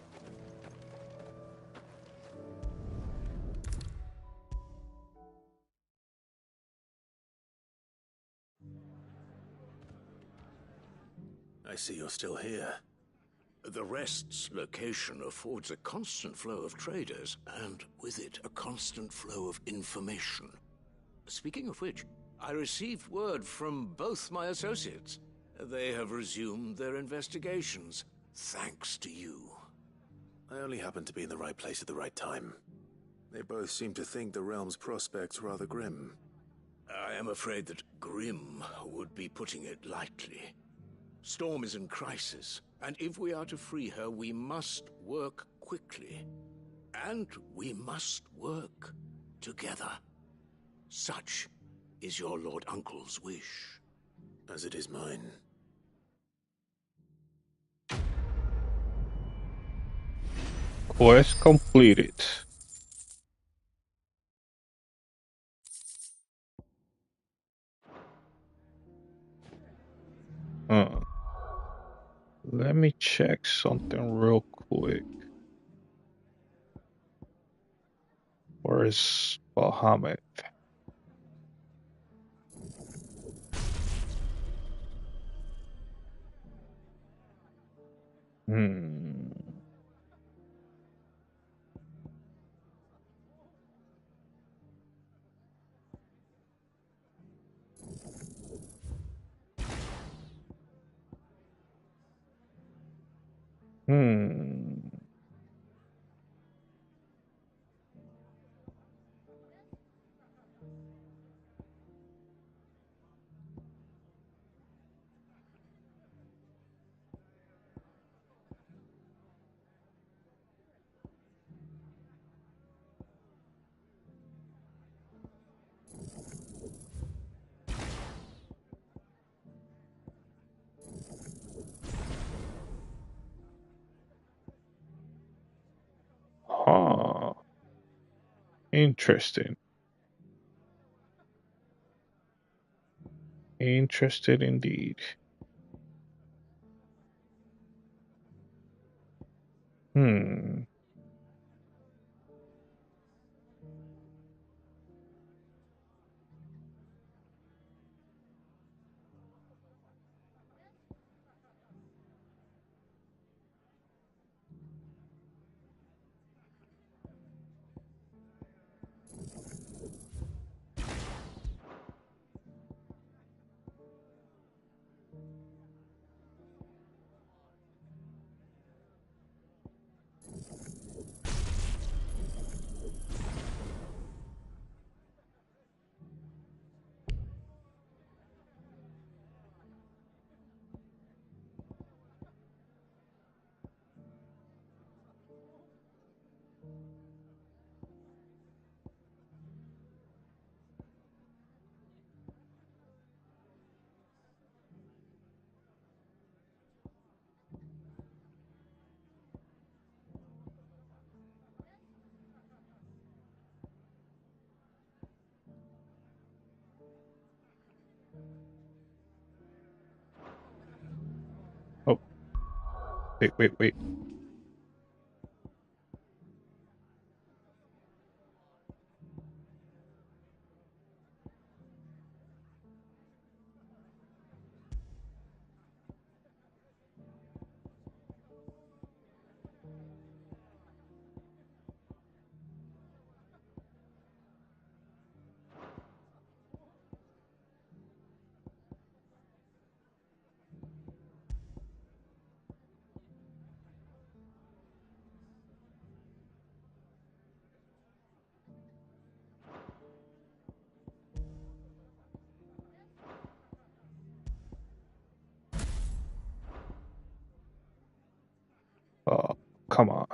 I see you're still here. The Rest's location affords a constant flow of traders, and with it, a constant flow of information. Speaking of which, I received word from both my associates. They have resumed their investigations, thanks to you. I only happened to be in the right place at the right time. They both seem to think the realm's prospects rather grim. I am afraid that grim would be putting it lightly. Storm is in crisis, and if we are to free her, we must work quickly. And we must work together. Such is your Lord Uncle's wish. As it is mine. Quest completed. Let me check something real quick. Where is Bahamut? Huh. Interesting. Interested indeed. Oh. Wait. Oh, come on.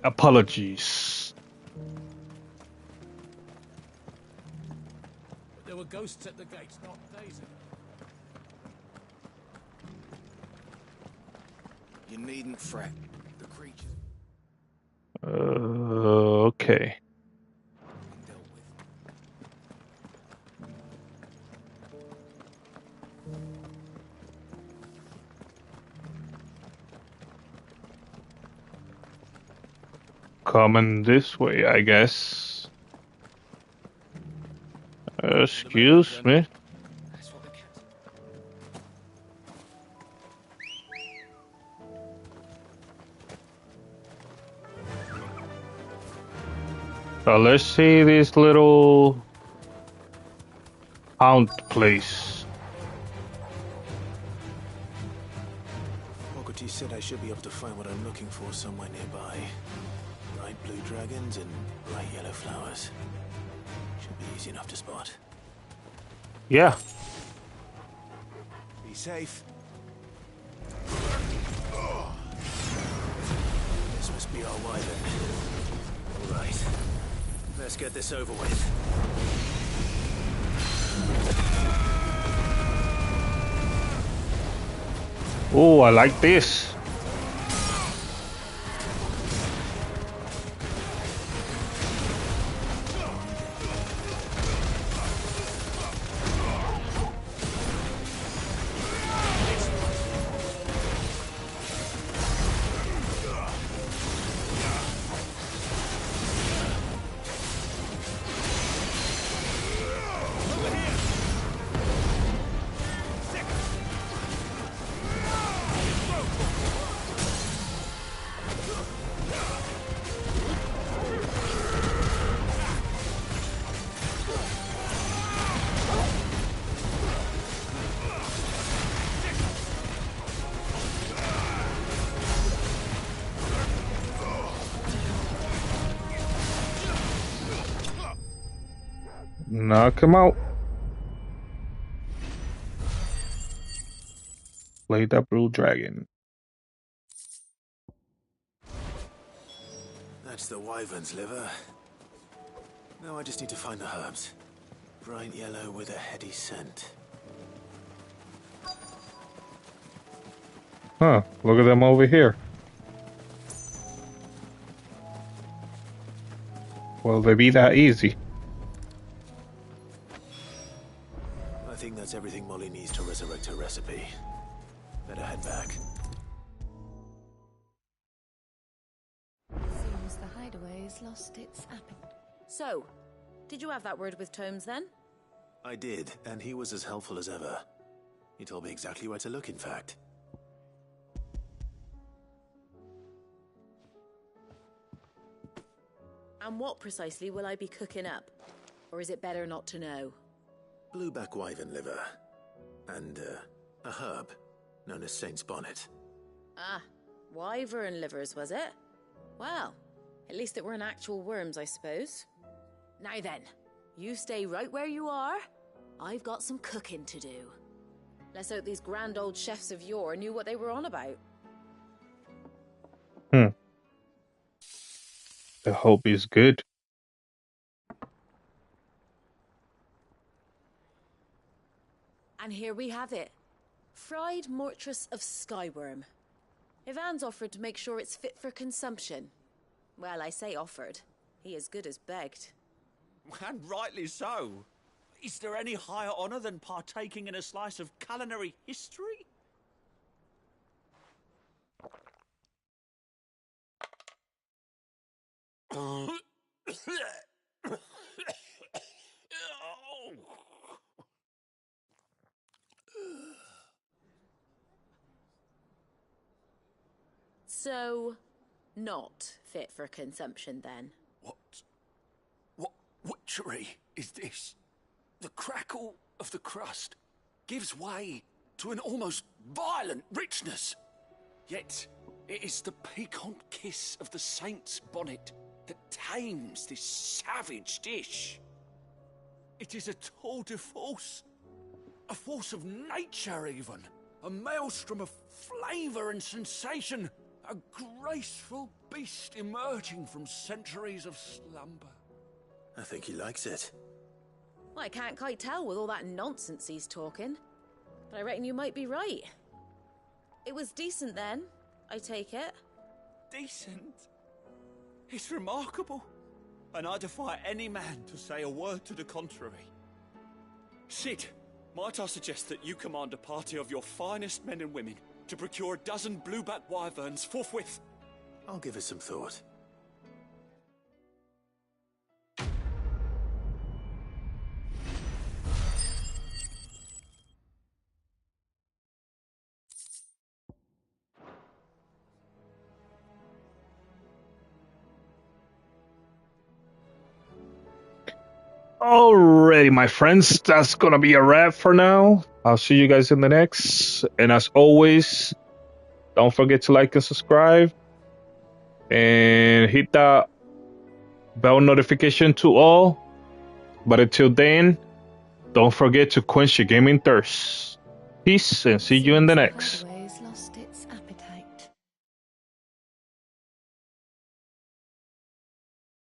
apologies. There were ghosts at the gates not days ago. You needn't fret. The creatures. Okay. Coming this way, I guess. Excuse me. So let's see this little hound place. Ogati said I should be able to find what I'm looking for somewhere nearby. Bright blue dragons and bright yellow flowers. Should be easy enough to spot. Yeah. Be safe. This must be our wyvern. All right. Let's get this over with. Oh, I like this. Knock him out. Play that blue dragon. That's the wyvern's liver. Now I just need to find the herbs. Bright yellow with a heady scent. Huh, look at them over here. Will they be that easy? I think that's everything Molly needs to resurrect her recipe. Better head back. Seems the hideaway's lost its appetite. So, did you have that word with Tomes then? I did, and he was as helpful as ever. He told me exactly where to look, in fact. And what precisely will I be cooking up? Or is it better not to know? Blueback wyvern liver. And, a herb known as Saint's Bonnet. Ah, wyvern livers, was it? Well, at least it weren't actual worms, I suppose. Now then, you stay right where you are. I've got some cooking to do. Let's hope these grand old chefs of yore knew what they were on about. I hope he's good. And here we have it. Fried mortress of skyworm. Ivan's offered to make sure it's fit for consumption. Well, I say offered. He as good as begged. And rightly so. Is there any higher honor than partaking in a slice of culinary history? So, not fit for consumption then? What witchery is this? The crackle of the crust gives way to an almost violent richness. Yet, it is the piquant kiss of the saint's bonnet that tames this savage dish. It is a tour de force, a force of nature even, a maelstrom of flavour and sensation, A graceful beast emerging from centuries of slumber. I think he likes it. Well, I can't quite tell with all that nonsense he's talking. But I reckon you might be right. It was decent then, I take it. Decent? It's remarkable. And I defy any man to say a word to the contrary. Sid, might I suggest that you command a party of your finest men and women to procure a dozen blueback wyverns forthwith? I'll give it some thought. Alrighty, my friends, that's gonna be a wrap for now. I'll see you guys in the next. And as always, don't forget to like and subscribe. And hit that bell notification to all. But until then, don't forget to quench your gaming thirst. Peace and see you in the next.